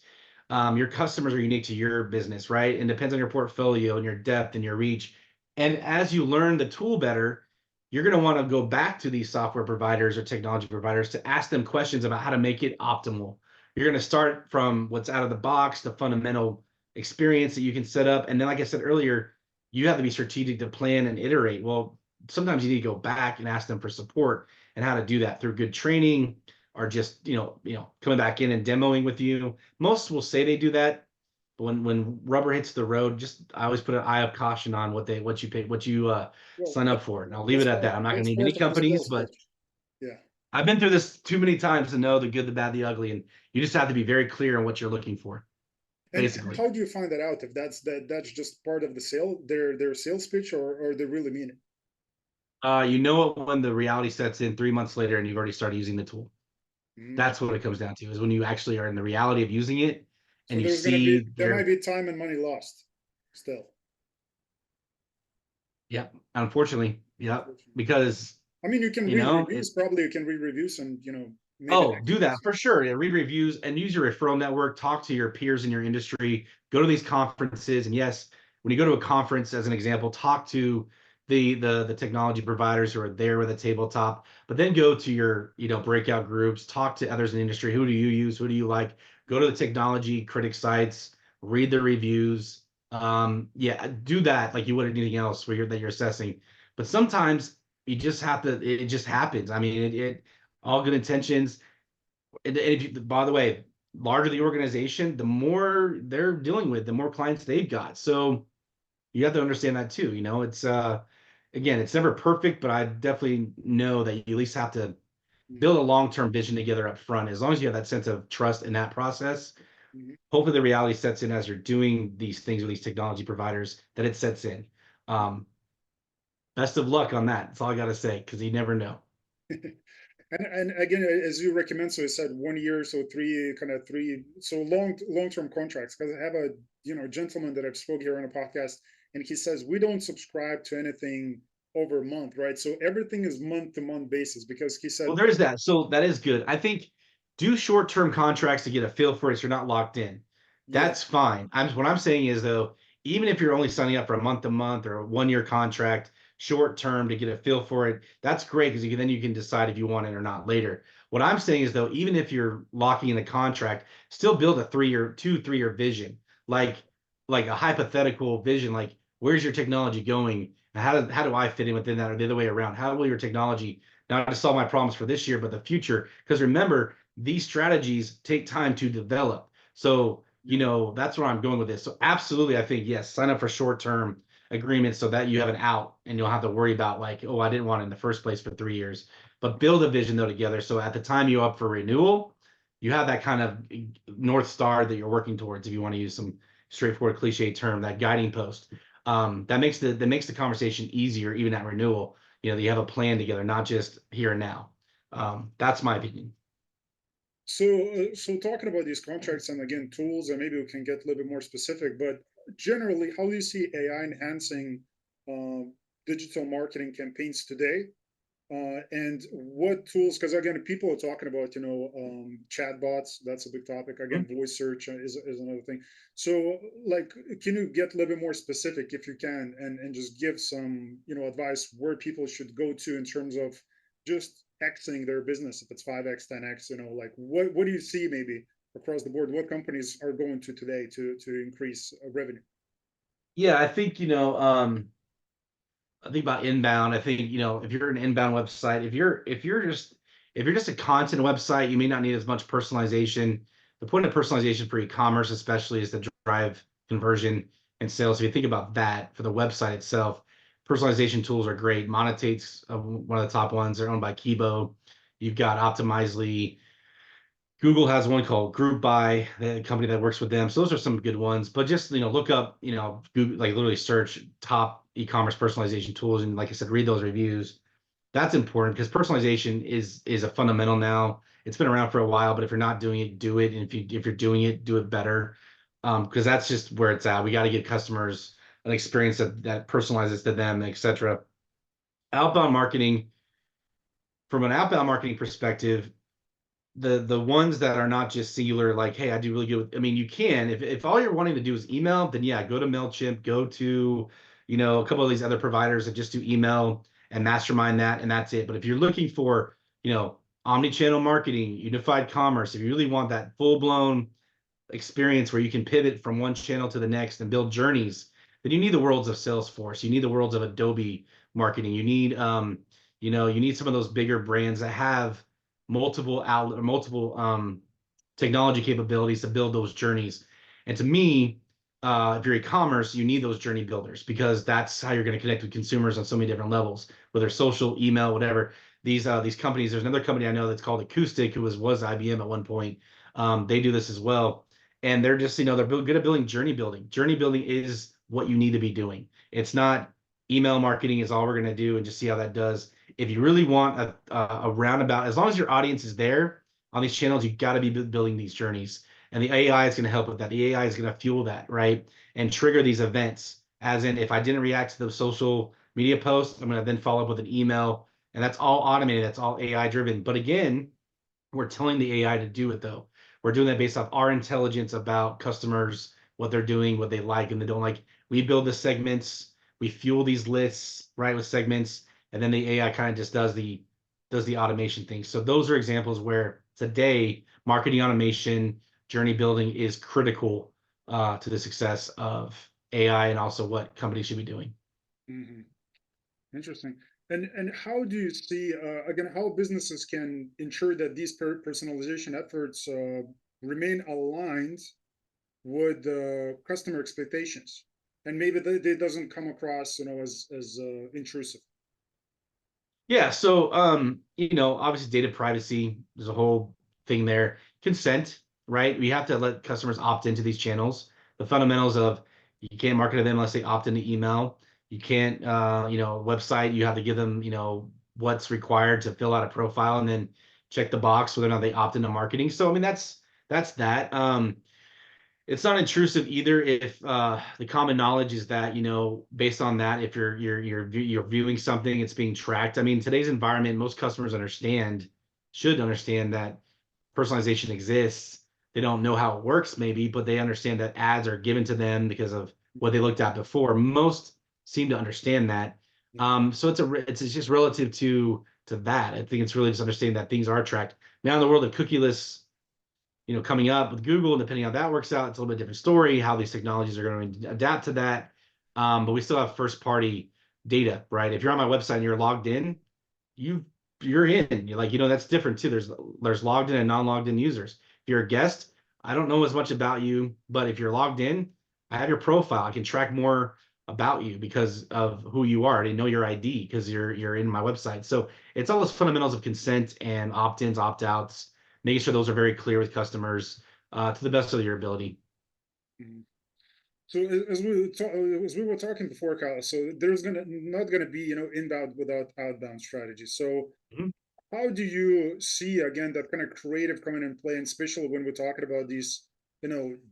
Your customers are unique to your business, right? And depends on your portfolio and your depth and your reach. And as you learn the tool better, you're going to want to go back to these software providers or technology providers to ask them questions about how to make it optimal. You're going to start from what's out of the box, the fundamental experience that you can set up. And then, like I said earlier, you have to be strategic to plan and iterate. Well, sometimes you need to go back and ask them for support and how to do that through good training or just coming back in and demoing with you. Most will say they do that, but when rubber hits the road, just I always put an eye of caution on what you pay, what you well, sign up for, and I'll leave that's it at part that. I'm not going to that's name any part of the companies, sales but pitch. Yeah. I've been through this too many times to know the good, the bad, the ugly, and you just have to be very clear on what you're looking for, And basically. how do you find that out if that's just part of the sale, their sales pitch, or they really mean it? You know it when the reality sets in 3 months later and you've already started using the tool. Mm. That's what it comes down to, is when you actually are in the reality of using it So and you see there their. might be time and money lost still, Yep. Unfortunately, yep. unfortunately. Because I mean, you can read it. reviews. Probably you can read reviews and maybe Oh, next do that year's. for sure. Yeah, read reviews and use your referral network. Talk to your peers in your industry. Go to these conferences, and yes, when you go to a conference, as an example, talk to the technology providers who are there with a tabletop. But then go to your breakout groups. Talk to others in the industry. Who do you use? Who do you like? Go to the technology critic sites. Read the reviews. Yeah, do that like you would anything else where you're assessing. But sometimes you just have to. It just happens. I mean, it all good intentions. And if you, by the way, larger the organization, the more they're dealing with, the more clients they've got. So you have to understand that too. It's again, it's never perfect, but I definitely know that you at least have to Mhm, build a long-term vision together up front. As long as you have that sense of trust in that process, mhm. hopefully the reality sets in as you're doing these things with these technology providers, that it sets in. Um, Best of luck on that. That's all I gotta say, because you never know. And again, as you recommend, so you said 1 year, so three, so long term contracts. Because I have a gentleman that I've spoke here on a podcast, and he says we don't subscribe to anything over a month, right? So everything is month to month basis. Because he said, Well, there's that. So that is good. I think do short-term contracts to get a feel for it so you're not locked in. yeah, That's fine. What I'm saying is though, even if you're only signing up for a month to month or a 1 year contract, short term to get a feel for it, that's great because then you can decide if you want it or not later. What I'm saying is though, even if you're locking in a contract, still build a 3 year, 2, 3 year vision, like like a hypothetical vision, like where's your technology going? How do I fit in within that, or the other way around? How will your technology not to solve my problems for this year, but the future? Because remember, these strategies take time to develop. So you know, that's where I'm going with this. So absolutely, I think yes, sign up for short-term agreements so that you have an out and you'll have to worry about like, oh, I didn't want it in the first place for 3 years. But build a vision though together. So at the time you're up for renewal, you have that kind of North Star that you're working towards, if you want to use some straightforward cliche term, that guiding post. That makes the conversation easier even at renewal. You know, that you have a plan together, not just here and now. That's my opinion. So, so talking about these contracts and again tools, and maybe we can get a little bit more specific. But generally, how do you see AI enhancing um, digital marketing campaigns today? And what tools? Because again, people are talking about chat bots. That's a big topic. Again, voice search is another thing. So, like, can you get a little bit more specific if you can, and just give some advice where people should go to in terms of just Xing their business if it's 5x, 10x. Like what do you see maybe across the board? What companies are going to today to increase revenue? Yeah, I think, I think about inbound. I think, if you're an inbound website, if you're just a content website, you may not need as much personalization. The point of personalization for e-commerce, especially, is to drive conversion and sales. If you think about that for the website itself, personalization tools are great. Monitate's one of the top ones. They're owned by Kibo. You've got Optimizely. Google has one called Group Buy, the company that works with them. So those are some good ones. But just look up, Google, like literally search top e-commerce personalization tools, and like I said, read those reviews. That's important because personalization is a fundamental now. It's been around for a while, but if you're not doing it, do it. And if you're doing it, do it better. Because that's just where it's at. We got to give customers an experience that personalizes to them, etc. Outbound marketing, from an outbound marketing perspective, the ones that are not just singular, like, hey, I do really good with, I mean, you can, if all you're wanting to do is email, then yeah, go to MailChimp, go to, a couple of these other providers that just do email and mastermind that, and that's it. But if you're looking for, omni-channel marketing, unified commerce, if you really want that full-blown experience where you can pivot from one channel to the next and build journeys, then you need the worlds of Salesforce. You need the worlds of Adobe marketing. You need some of those bigger brands that have multiple outlet or multiple technology capabilities to build those journeys. And to me, if you're e-commerce, you need those journey builders because that's how you're going to connect with consumers on so many different levels, whether social, email, whatever. These companies, there's another company I know that's called Acoustic, who was IBM at one point. They do this as well, and they're just they're good at building journey building. Journey building is what you need to be doing. It's not email marketing is all we're going to do and just see how that does. If you really want a roundabout, as long as your audience is there on these channels, you got to be building these journeys, and the AI is going to help with that. The AI is going to fuel that, right, and trigger these events. As in, if I didn't react to the social media post, I'm going to then follow up with an email, and that's all automated. That's all AI driven. But again, we're telling the AI to do it though. We're doing that based off our intelligence about customers, what they're doing, what they like and they don't like. We build the segments, we fuel these lists, right, with segments, and then the AI kind of just does the automation thing. So those are examples where today marketing automation, journey building is critical to the success of AI and also what companies should be doing. Hmm. Interesting. And how do you see again how businesses can ensure that these personalization efforts remain aligned with customer expectations, and maybe they doesn't come across as intrusive. Yeah, so obviously data privacy, there's a whole thing there. Consent, right? We have to let customers opt into these channels. The fundamentals of you can't market to them unless they opt into email. You can't, website, you have to give them, what's required to fill out a profile and then check the box whether or not they opt into marketing. So I mean that's that. It's not intrusive either if the common knowledge is that based on that, if you're viewing something, it's being tracked. I mean, today's environment, most customers should understand that personalization exists. They don't know how it works maybe, but they understand that ads are given to them because of what they looked at before. Most seem to understand that. So it's just relative to that. I think it's really just understanding that things are tracked. Now in the world of cookieless, coming up with Google, and depending on how that works out, it's a little bit different story, how these technologies are going to adapt to that. But we still have first party data, right? If you're on my website and you're logged in, you're in. You're like, that's different too. There's logged in and non-logged in users. If you're a guest, I don't know as much about you, but if you're logged in, I have your profile. I can track more about you because of who you are. I know your ID because you're in my website. So it's all those fundamentals of consent and opt-ins, opt-outs, making sure those are very clear with customers to the best of your ability. Mhm. So as we were talking before, Kyle, so there's gonna not gonna be, inbound without outbound strategy. So Mhm. how do you see again that kind of creative coming in play, and especially when we're talking about these,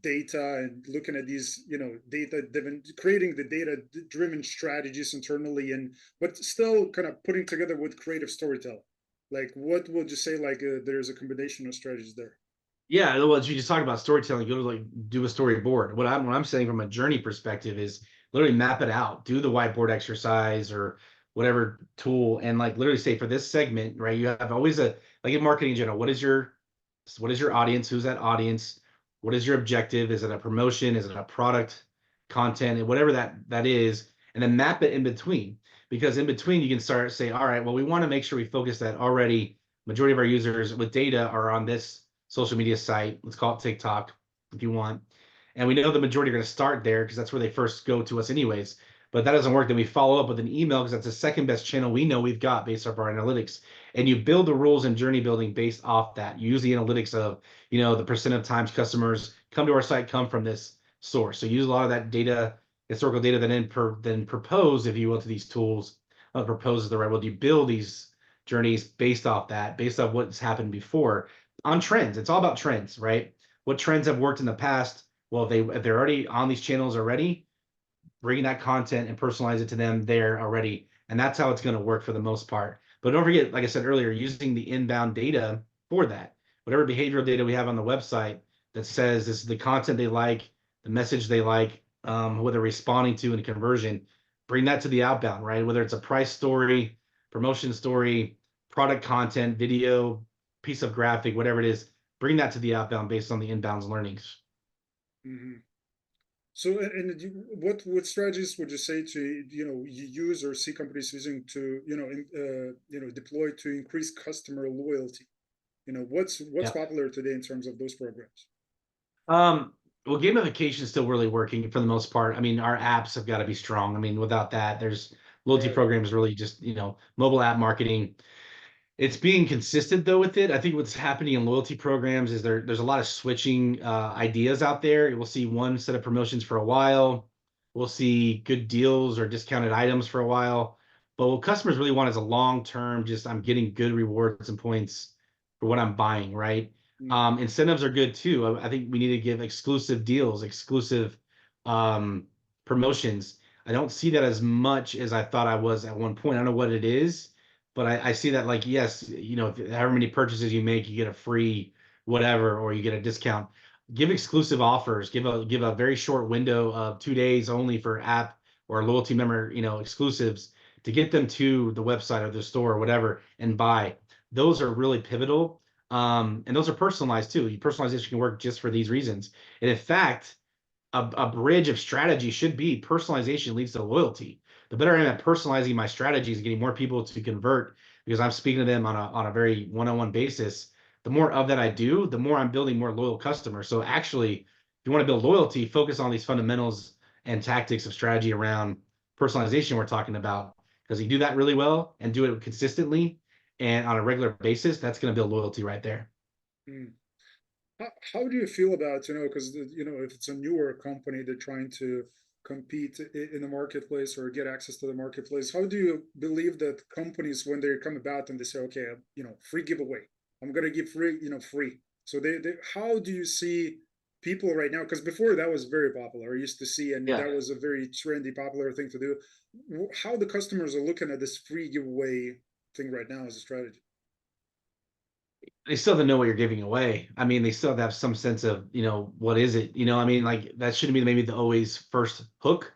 data and looking at these, data driven, creating the data driven strategies internally, and but still kind of putting together with creative storytelling. Like, what would you say? Like, there's a combination of strategies there. Yeah, well, you just talked about storytelling. Go to like do a storyboard. What I'm saying from a journey perspective is literally map it out, do the whiteboard exercise or whatever tool, and like literally say for this segment, right? You have always a like in marketing in general. What is your audience? Who's that audience? What is your objective? Is it a promotion? Is it a product, content, and whatever that is, and then map it in between. Because in between, you can start say, all right, well, we want to make sure we focus that already majority of our users with data are on this social media site. Let's call it TikTok if you want. And we know the majority are going to start there because that's where they first go to us, anyways. But that doesn't work. Then we follow up with an email because that's the second best channel we know we've got based off our analytics. And you build the rules and journey building based off that. You use the analytics of, the percent of times customers come to our site come from this source. So use a lot of that data, historical data, then propose, if you will, to these tools. Propose is the right word. You build these journeys based off that, based off what's happened before on trends. It's all about trends, right? What trends have worked in the past? Well, if they're already on these channels already, bring that content and personalize it to them there already, and that's how it's going to work for the most part. But don't forget, like I said earlier, using the inbound data for that. Whatever behavioral data we have on the website that says this is the content they like, the message they like, what they're responding to, and conversion. Bring that to the outbound, right? Whether it's a price story, promotion story, product content, video, piece of graphic, whatever it is, bring that to the outbound based on the inbound's learnings. Hmm. So, what strategies would you say to, you use or see companies using to, deploy to increase customer loyalty? What's Yeah. popular today in terms of those programs? Um, well, gamification is still really working for the most part. I mean, our apps have got to be strong. I mean, without that, there's loyalty Right. programs really just, mobile app marketing. It's being consistent though with it. I think what's happening in loyalty programs is there's a lot of switching ideas out there. We'll see one set of promotions for a while. We'll see good deals or discounted items for a while. But what customers really want is a long term, just I'm getting good rewards and points for what I'm buying, right? Hmm. Incentives are good too. I think we need to give exclusive deals, exclusive um, promotions. I don't see that as much as I thought I was at one point. I don't know what it is, but I see that like, yes, if, however many purchases you make, you get a free whatever, or you get a discount. Give exclusive offers. Give a very short window of 2 days only for app or loyalty member, exclusives to get them to the website or the store or whatever and buy. Those are really pivotal. And those are personalized too. Personalization can work just for these reasons. And in fact, a bridge of strategy should be personalization leads to loyalty. The better I am at personalizing my strategies and getting more people to convert because I'm speaking to them on a very one-on-one basis, the more of that I do, the more I'm building more loyal customers. So actually, if you want to build loyalty, focus on these fundamentals and tactics of strategy around personalization we're talking about. Because you do that really well and do it consistently and on a regular basis, that's going to build loyalty right there. How do you feel about, because, if it's a newer company, they're trying to compete in the marketplace or get access to the marketplace, how do you believe that companies, when they come about and they say, okay, free giveaway, I'm going to give free, free. So how do you see people right now? Because before that was very popular. I used to see, and Yeah. that was a very trendy, popular thing to do. How the customers are looking at this free giveaway thing right now as a strategy? They still have to know what you're giving away. I mean, they still have to have some sense of, what is it? I mean, like that shouldn't be maybe the always first hook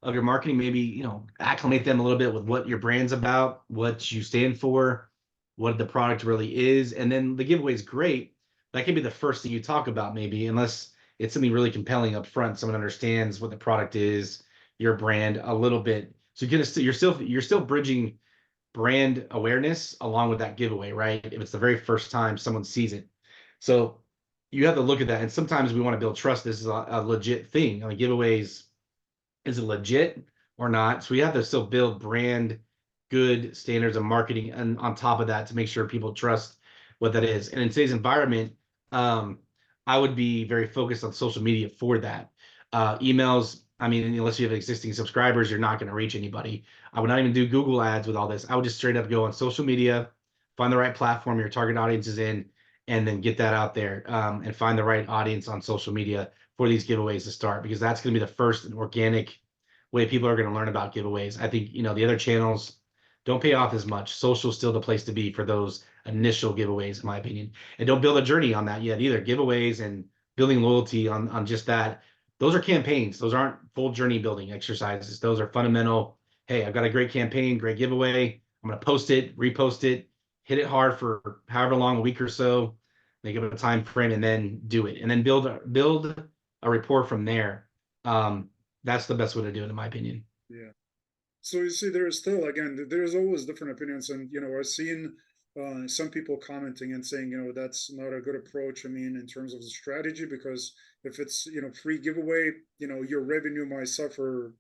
of your marketing. Maybe, acclimate them a little bit with what your brand's about, what you stand for, what the product really is. And then the giveaway is great. That can be the first thing you talk about, maybe, unless it's something really compelling up front. Someone understands what the product is, your brand a little bit. So you're still bridging brand awareness along with that giveaway, right? If it's the very first time someone sees it. So you have to look at that. And sometimes we want to build trust. This is a legit thing. Like giveaways, is it legit or not? So we have to still build brand good standards of marketing and on top of that to make sure people trust what that is. And in today's environment, um, I would be very focused on social media for that. Emails, I mean, unless you have existing subscribers, you're not going to reach anybody. I would not even do Google ads with all this. I would just straight up go on social media, find the right platform your target audience is in, and then get that out there, and find the right audience on social media for these giveaways to start, because that's going to be the first organic way people are going to learn about giveaways. I think, the other channels don't pay off as much. Social is still the place to be for those initial giveaways, in my opinion. And don't build a journey on that yet either. Giveaways and building loyalty on just that. Those are campaigns. Those aren't full journey building exercises. Those are fundamental. Hey, I've got a great campaign, great giveaway. I'm going to post it, repost it, hit it hard for however long, a week or so, make it a time frame, and then do it. And then build a rapport from there. That's the best way to do it, in my opinion. Yeah. So you see, there is still, again, there's always different opinions, and I've seen some people commenting and saying, that's not a good approach. I mean, in terms of the strategy, because if it's free giveaway, your revenue might suffer,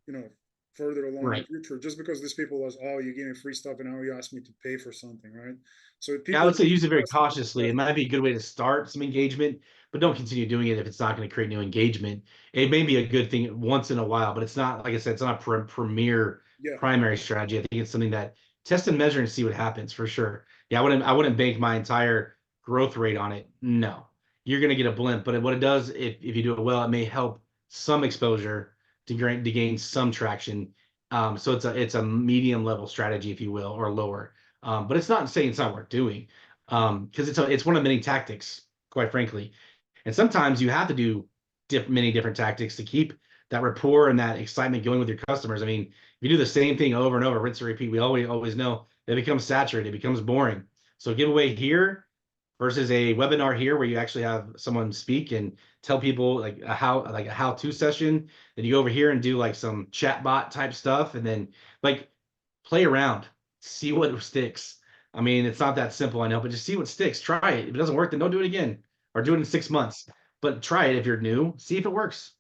further along in the Right. future, just because these people was, oh, you gave me free stuff and now you asked me to pay for something, right? So Yeah, I people would say use it very trust in cautiously. It might be a good way to start some engagement, but don't continue doing it if it's not going to create new engagement. It may be a good thing once in a while, but it's not, like I said, it's not a premier yeah, primary strategy. I think it's something that test and measure and see what happens for sure. Yeah, I wouldn't bank my entire growth rate on it. No, you're going to get a blimp, but what it does, if you do it well, it may help some exposure to gain some traction. So it's a medium level strategy, if you will, or lower. But it's not saying it's not worth doing, because it's one of many tactics, quite frankly. And sometimes you have to do many different tactics to keep that rapport and that excitement going with your customers. I mean, if you do the same thing over and over, rinse and repeat, we always know it becomes saturated, it becomes boring. So giveaway here versus a webinar here where you actually have someone speak and tell people like a how-to session. Then you go over here and do like some chat bot type stuff, and then like play around, see what sticks. I mean, it's not that simple, I know, but just see what sticks. Try it. If it doesn't work, then don't do it again, or do it in 6 months. But try it if you're new. See if it works.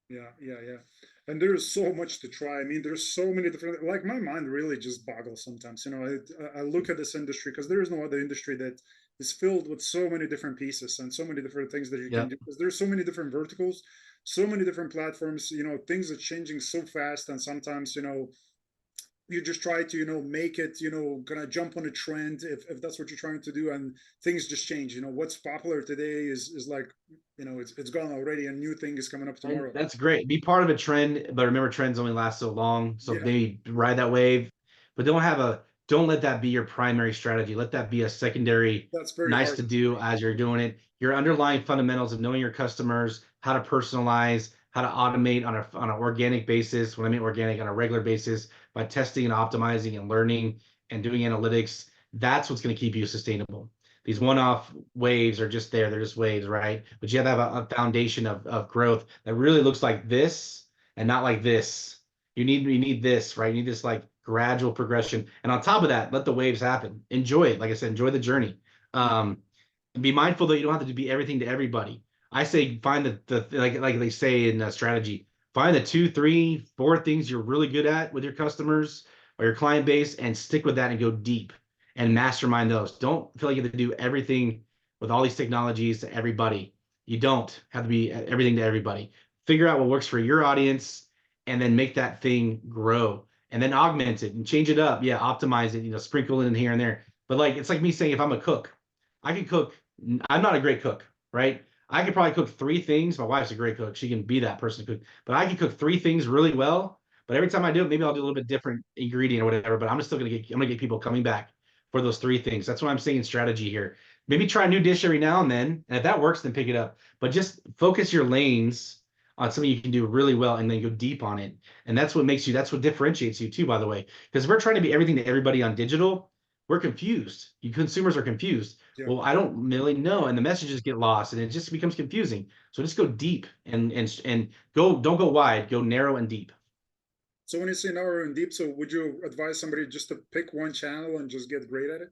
yeah, yeah, yeah. And there's so much to try. I mean, there's so many different, like my mind really just boggles sometimes. I look at this industry because there is no other industry that is filled with so many different pieces and so many different things that you can Yep. do. Because there's so many different verticals, so many different platforms, things are changing so fast. And sometimes, you just try to make it gonna jump on a trend if that's what you're trying to do, and things just change. What's popular today is like it's gone already, and new thing is coming up And tomorrow. that's great. Be part of a trend, but remember trends only last so long. So Yeah, maybe ride that wave, but don't let that be your primary strategy. Let that be a secondary, that's very nice hard. to do as you're doing it. Your underlying fundamentals of knowing your customers, how to personalize, how to automate on an organic basis. When I mean organic, on a regular basis, by testing and optimizing and learning and doing analytics, that's what's going to keep you sustainable. These one-off waves are just there. They're just waves, right? But you have to have a foundation of growth that really looks like this and not like this. You need this, right? You need this like gradual progression. And on top of that, let the waves happen. Enjoy it. Like I said, enjoy the journey. And be mindful that you don't have to be everything to everybody. I say find the like they say in strategy, find the 2, 3, 4 things you're really good at with your customers or your client base, and stick with that and go deep and mastermind those. Don't feel like you have to do everything with all these technologies to everybody. You don't have to be everything to everybody. Figure out what works for your audience and then make that thing grow and then augment it and change it up. Yeah, optimize it, sprinkle it in here and there. But like it's like me saying if I'm a cook, I can cook. I'm not a great cook, right? I could probably cook 3 things. My wife's a great cook. She can be that person to cook. But I can cook 3 things really well. But every time I do it, maybe I'll do a little bit different ingredient or whatever. But I'm gonna get people coming back for those 3 things. That's what I'm saying strategy here. Maybe try a new dish every now and then. And if that works, then pick it up. But just focus your lanes on something you can do really well and then go deep on it. And that's what differentiates you too, by the way. Because if we're trying to be everything to everybody on digital, we're confused. You consumers are confused. Yeah. Well, I don't really know, and the messages get lost, and it just becomes confusing. So just go deep and don't go wide, go narrow and deep. So when you say narrow and deep, so would you advise somebody just to pick one channel and just get great at it?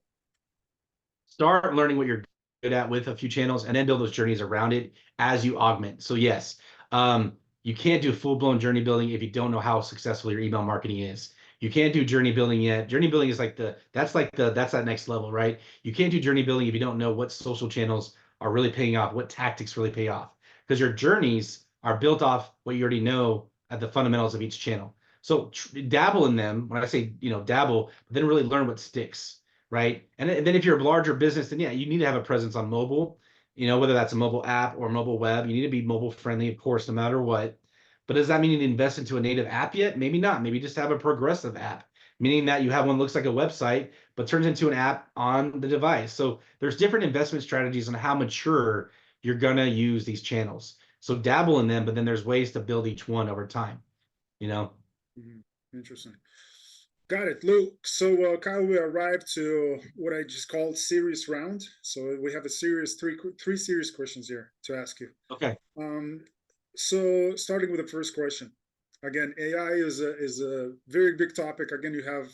Start learning what you're at with a few channels, and then build those journeys around it as you augment. So yes, you can't do full-blown journey building if you don't know how successful your email marketing is. You can't do journey building yet. Journey building is that's that next level, right? You can't do journey building if you don't know what social channels are really paying off, what tactics really pay off, because your journeys are built off what you already know at the fundamentals of each channel. So dabble in them. When I say, dabble, but then really learn what sticks, right? And then if you're a larger business, then yeah, you need to have a presence on mobile, whether that's a mobile app or mobile web. You need to be mobile friendly, of course, no matter what. But does that mean you need to invest into a native app yet? Maybe not. Maybe just have a progressive app, meaning that you have one that looks like a website, but turns into an app on the device. So there's different investment strategies on how mature you're going to use these channels. So dabble in them, but then there's ways to build each one over time, you know? Mhm. Interesting. Got it, Luke. So, Kyle, we arrived to what I just called series round. So we have a series three serious questions here to ask you. Okay. Um, so starting with the first question, again, AI is a very big topic. Again, you have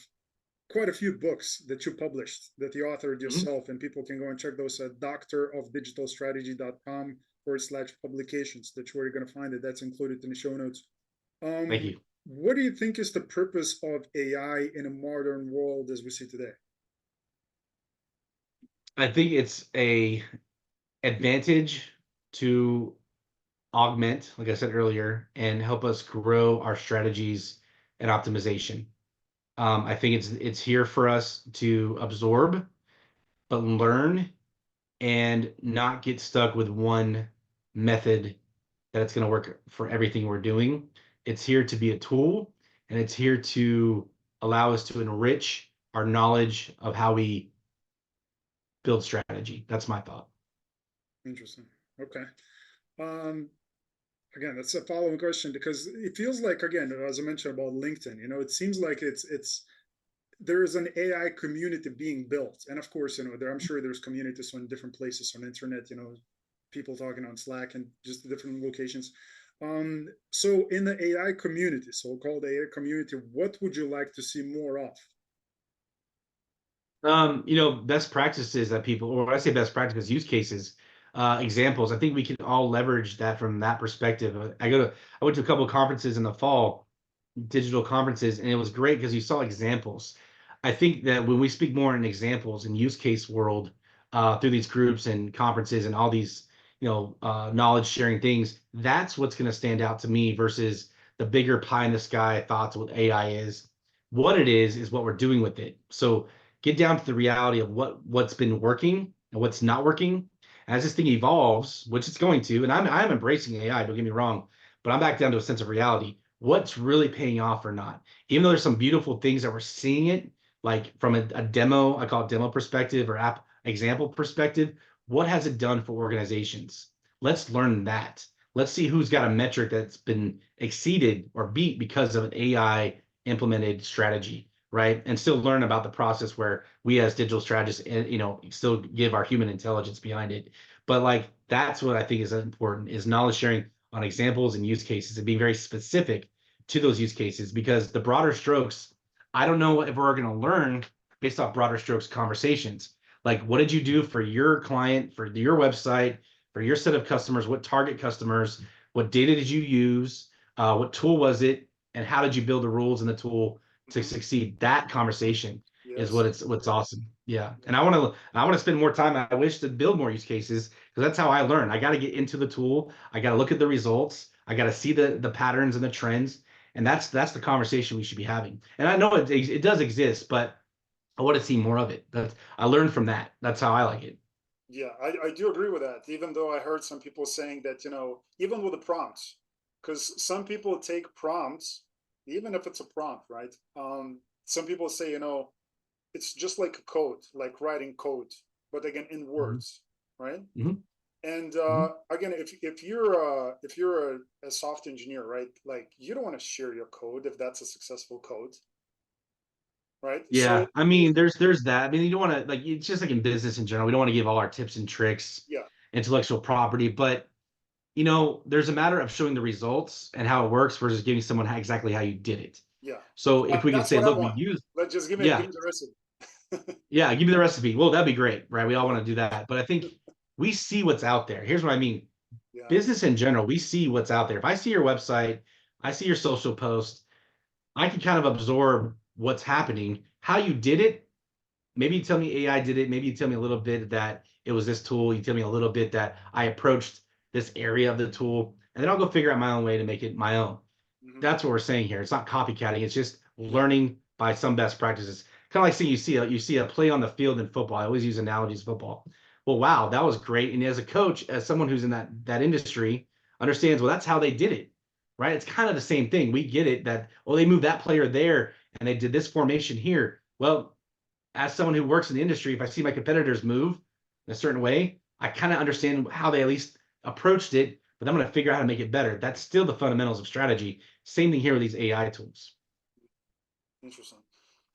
quite a few books that you published that you authored Mhm. yourself, and people can go and check those at doctorofdigitalstrategy.com/publications. That's where you're going to find it. That's included in the show notes. Thank Um, you. what do you think is the purpose of AI in a modern world as we see today? I think it's a advantage to augment, like I said earlier, and help us grow our strategies and optimization. I think it's here for us to absorb, but learn and not get stuck with one method that it's going to work for everything we're doing. It's here to be a tool, and it's here to allow us to enrich our knowledge of how we build strategy. That's my thought. Interesting. Okay. Um, again, that's a following question because it feels like, again, as I mentioned about LinkedIn, it seems like it's there is an AI community being built, and of course, I'm sure there's communities on different places on the internet. People talking on Slack and just different locations. So in the AI community, so-called AI community, what would you like to see more of? Best practices that people, or when I say best practices, use cases, examples. I think we can all leverage that from that perspective. I went to a couple of conferences in the fall, digital conferences, and it was great because you saw examples. I think that when we speak more in examples and use case world, through these groups and conferences and all these, knowledge sharing things, that's what's going to stand out to me versus the bigger pie in the sky thoughts of what AI is. What it is what we're doing with it. So get down to the reality of what's been working and what's not working. And as this thing evolves, which it's going to, and I'm embracing AI, don't get me wrong, but I'm back down to a sense of reality. What's really paying off or not? Even though there's some beautiful things that we're seeing it, like from a demo, I call it demo perspective or app example perspective, what has it done for organizations? Let's learn that. Let's see who's got a metric that's been exceeded or beat because of an AI implemented strategy, right? And still learn about the process where we as digital strategists, still give our human intelligence behind it. But like that's what I think is important is knowledge sharing on examples and use cases and being very specific to those use cases because the broader strokes, I don't know if we're going to learn based off broader strokes conversations. Like, what did you do for your client, for your website, for your set of customers? What target customers? What data did you use? What tool was it? And how did you build the rules in the tool to Mhm. succeed? That conversation is Yes. what's awesome. Yeah. Yeah. And I want to spend more time. I wish to build more use cases because that's how I learn. I got to get into the tool. I got to look at the results. I got to see the patterns and the trends. And that's the conversation we should be having. And I know it does exist, but I want to see more of it. I learned from that. That's how I like it. Yeah, I do agree with that, even though I heard some people saying that, even with the prompts, because some people take prompts, even if it's a prompt, right? Some people say, it's just like a code, like writing code, but again, in Mhm, words, right? mhm, And mhm. again, if you're a soft engineer, right? Like you don't want to share your code if that's a successful code, right? Yeah, So I mean, there's that. I mean, you don't want to like it's just like in business in general. We don't want to give all our tips and tricks, yeah, intellectual property, but there's a matter of showing the results and how it works versus giving someone exactly how you did it. yeah, So if we can that's say, what I look, we want. use, Let just give me yeah, the recipe. yeah, give me the recipe. Well, that'd be great, right? We all Yeah. want to do that, but I think we see what's out there. Here's what I mean. Yeah. Business in general, we see what's out there. If I see your website, I see your social post, I can kind of absorb what's happening. How you did it, maybe you tell me AI did it. Maybe you tell me a little bit that it was this tool. You tell me a little bit that I approached this area of the tool, and then I'll go figure out my own way to make it my own. Hmm. That's what we're saying here. It's not copycatting. It's just Yeah. learning by some best practices. Kind of like saying you see a play on the field in football. I always use analogies of football. Well, wow, that was great. And as a coach, as someone who's in that industry, understands, well, that's how they did it, right? It's kind of the same thing. We get it that, oh, they moved that player there and they did this formation here. Well, as someone who works in the industry, if I see my competitors move in a certain way, I kind of understand how they at least approached it, but I'm going to figure out how to make it better. That's still the fundamentals of strategy. Same thing here with these AI tools. Interesting.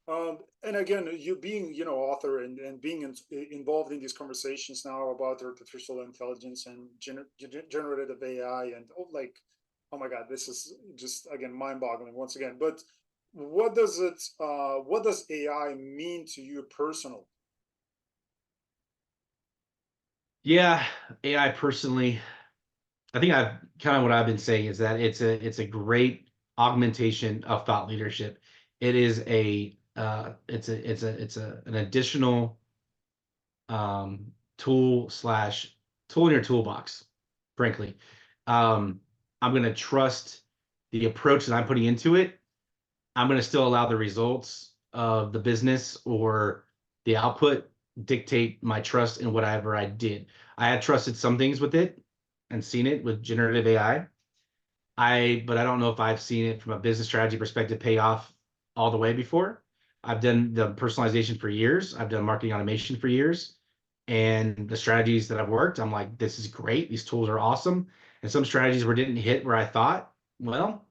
And again, you being, author and being involved in these conversations now about artificial intelligence and generative AI, and like, oh my God, this is just again mind-boggling once again. But what does AI mean to you personally? Yeah, AI personally, I think I've kind of what I've been saying is that it's a great augmentation of thought leadership. It is a it's a an additional um, tool in your toolbox, frankly. Um, I'm going to trust the approach that I'm putting into it. I'm going to still allow the results of the business or the output dictate my trust in whatever I did. I had trusted some things with it and seen it with generative AI. But I don't know if I've seen it from a business strategy perspective pay off all the way before. I've done the personalization for years. I've done marketing automation for years. And the strategies that I've worked, I'm like, this is great. These tools are awesome. And some strategies were didn't hit where I thought, well,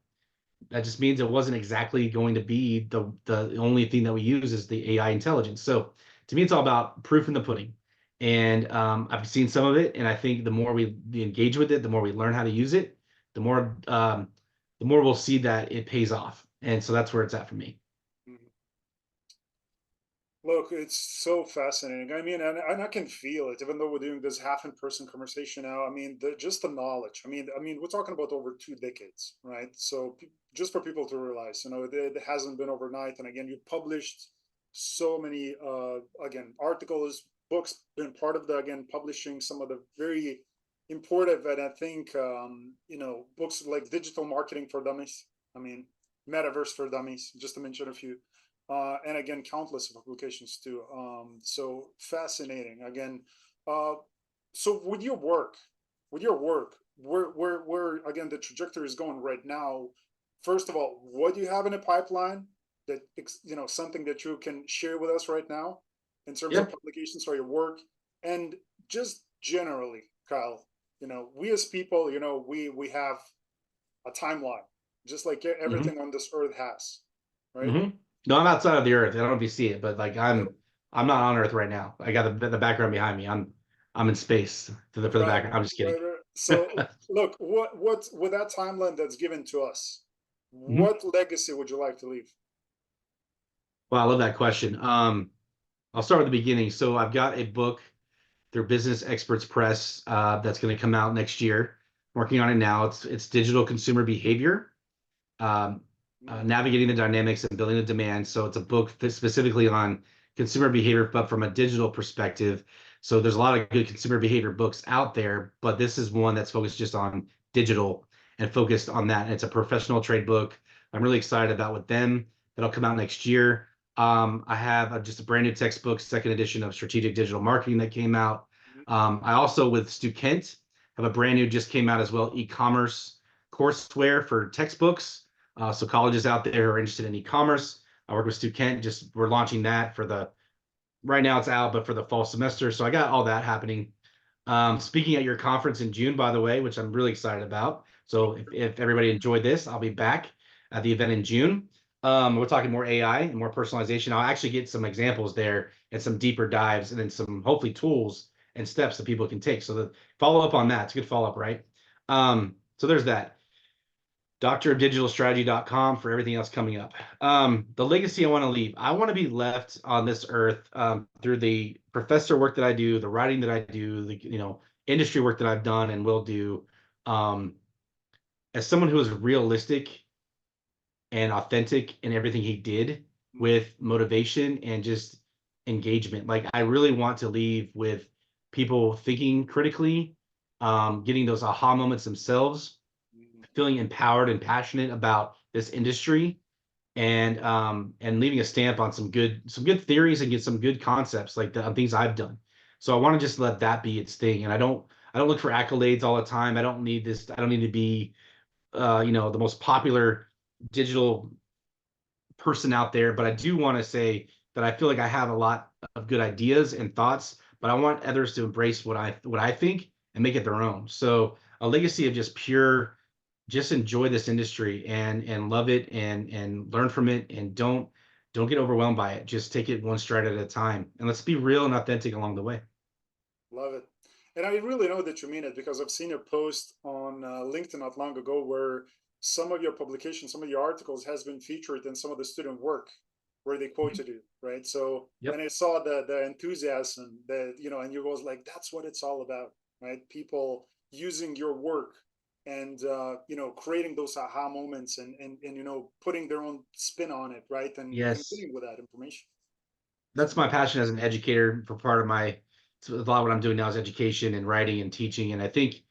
that just means it wasn't exactly going to be the only thing that we use is the AI intelligence. So to me, it's all about proof in the pudding. And I've seen some of it, and I think the more we engage with it, the more we learn how to use it, the more we'll see that it pays off. And so that's where it's at for me. Mhm. Look, it's so fascinating. I mean, and I can feel it, even though we're doing this half-in-person conversation now. I mean, just the knowledge. I mean, we're talking about over 2 decades, right? So just for people to realize, it hasn't been overnight. And again, you've published so many, again, articles, books, been part of the, again, publishing some of the very important, and I think, books like Digital Marketing for Dummies. I mean, Metaverse for Dummies, just to mention a few, and again countless publications too. So fascinating again. uh, so with your work, where again the trajectory is going right now, first of all, what do you have in a pipeline that something that you can share with us right now in terms Yeah. of publications for your work? And just generally, Kyle, we as people, we have a timeline just like hmm everything on this earth has, right? hmm No, I'm outside of the earth. I don't know if you see it, but like Yep. I'm not on Earth right now. I got the background behind me. I'm in space for the Right, background. I'm just kidding. right. So, look, what with that timeline that's given to us, Mhm. what legacy would you like to leave? Well, I love that question. I'll start with the beginning. So I've got a book through Business Experts Press that's going to come out next year. Working on it now. It's digital consumer behavior, um, Mm, navigating the dynamics and building the demand. So it's a book that's specifically on consumer behavior, but from a digital perspective. So there's a lot of good consumer behavior books out there, but this is one that's focused just on digital and focused on that. And it's a professional trade book. I'm really excited about with them. That'll come out next year. I have just a brand new textbook, second edition of Strategic Digital Marketing that came out. mm, I also, with Stu Kent, have a brand new, just came out as well, e-commerce courseware for textbooks. So colleges out there who are interested in e-commerce, I work with Stu Kent. Just we're launching that for the right now it's out, but for the fall semester. So I got all that happening. Speaking at your conference in June, by the way, which I'm really excited about. So if everybody enjoyed this, I'll be back at the event in June. We're talking more AI and more personalization. I'll actually get some examples there and some deeper dives, and then some hopefully tools and steps that people can take. So the follow up on that, it's a good follow up, right? So there's that. drofdigitalstrategy.com for everything else coming up. The legacy I want to leave. I want to be left on this earth through the professor work that I do, the writing that I do, the industry work that I've done and will do, um, as someone who is realistic and authentic in everything he did with motivation and just engagement. Like I really want to leave with people thinking critically, getting those aha moments themselves, feeling empowered and passionate about this industry, and leaving a stamp on some good theories and get some good concepts like the things I've done. So I want to just let that be its thing. And I don't look for accolades all the time. I don't need this. I don't need to be the most popular digital person out there, but I do want to say that I feel like I have a lot of good ideas and thoughts, but I want others to embrace what I think and make it their own. So a legacy of just pure, just enjoy this industry and love it and learn from it and don't get overwhelmed by it. Just take it one stride at a time and let's be real and authentic along the way. Love it. And I really know that you mean it because I've seen your post on LinkedIn not long ago where some of your publications, some of your articles has been featured in some of the student work where they quoted you, right? So, and Yep. I saw the enthusiasm that, and you was like, that's what it's all about, right? People using your work and, creating those aha moments and, putting their own spin on it, right? And Yes. continuing with that information. That's my passion as an educator for part of my so a lot of what I'm doing now is education and writing and teaching. And I think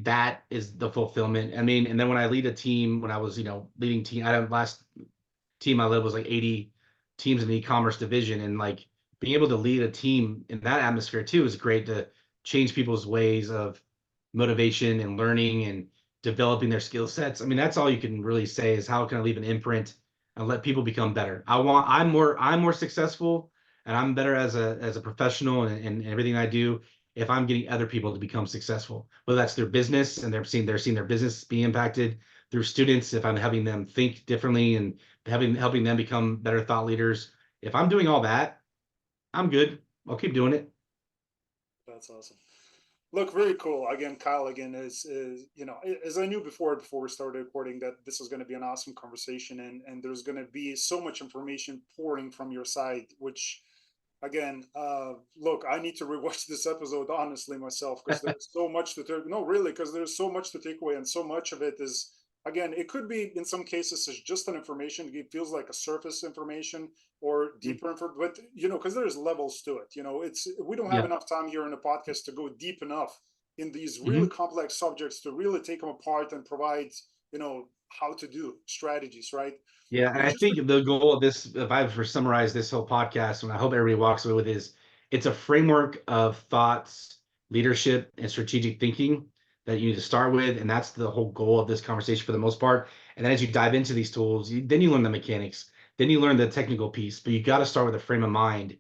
that is the fulfillment. I mean, and then when I lead a team, when I was, leading team, I don't last team I led was like 80 teams in the e-commerce division. And like being able to lead a team in that atmosphere too is great to change people's ways of motivation and learning and developing their skill sets. I mean, that's all you can really say is how can I leave an imprint and let people become better. I'm more successful and I'm better as a professional and everything I do if I'm getting other people to become successful, whether that's their business and they're seeing their business be impacted through students, if I'm having them think differently and helping them become better thought leaders. If I'm doing all that, I'm good. I'll keep doing it. That's awesome. Look, very cool. Again, Kyle, again, is as I knew before we started recording that this is going to be an awesome conversation, and there's going to be so much information pouring from your side, which again, look, I need to rewatch this episode honestly myself because there's so much to take. No, really, because there's so much to take away, and so much of it is again, it could be in some cases it's just an information. It feels like a surface information or Mhm. deeper info, but because there's levels to it. It's we don't have Yeah. enough time here in the podcast to go deep enough in these really Mhm. complex subjects to really take them apart and provide how to do strategies, right? Yeah, and But I just think the goal of this, if I were to summarize this whole podcast, and I hope everybody walks away with is it's a framework of thoughts, leadership, and strategic thinking that you need to start with. And that's the whole goal of this conversation for the most part. And then as you dive into these tools, then you learn the mechanics, then you learn the technical piece. But you got to start with a frame of mind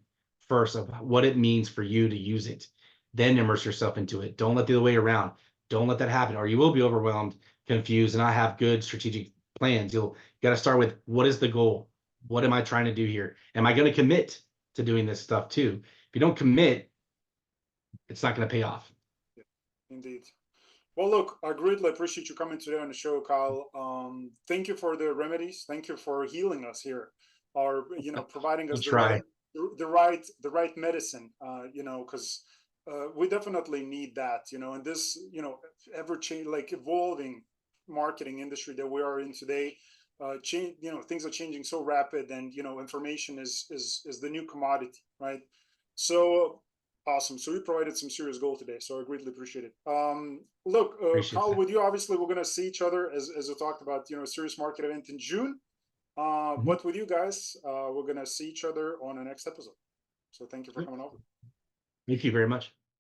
first of what it means for you to use it. Then immerse yourself into it. Don't let the other way around. Don't let that happen, or you will be overwhelmed, confused, and not have good strategic plans. You got to start with what is the goal? What am I trying to do here? Am I going to commit to doing this stuff too? If you don't commit, it's not going to pay off. indeed. Well, look, I greatly appreciate you coming today on the show, Kyle. Thank you for the remedies. Thank you for healing us here, or providing We'll us try. the right medicine. Because we definitely need that. In this ever change like evolving marketing industry that we are in today. Change. Things are changing so rapid, and information is the new commodity, right? So awesome. So we provided some serious gold today. So I greatly appreciate it. Look, Appreciate Kyle, that. with you, obviously, we're going to see each other as we talked about, a serious market event in June. Mhm. But with you guys, we're going to see each other on the next episode. So thank you for Great. coming over. Thank you very much.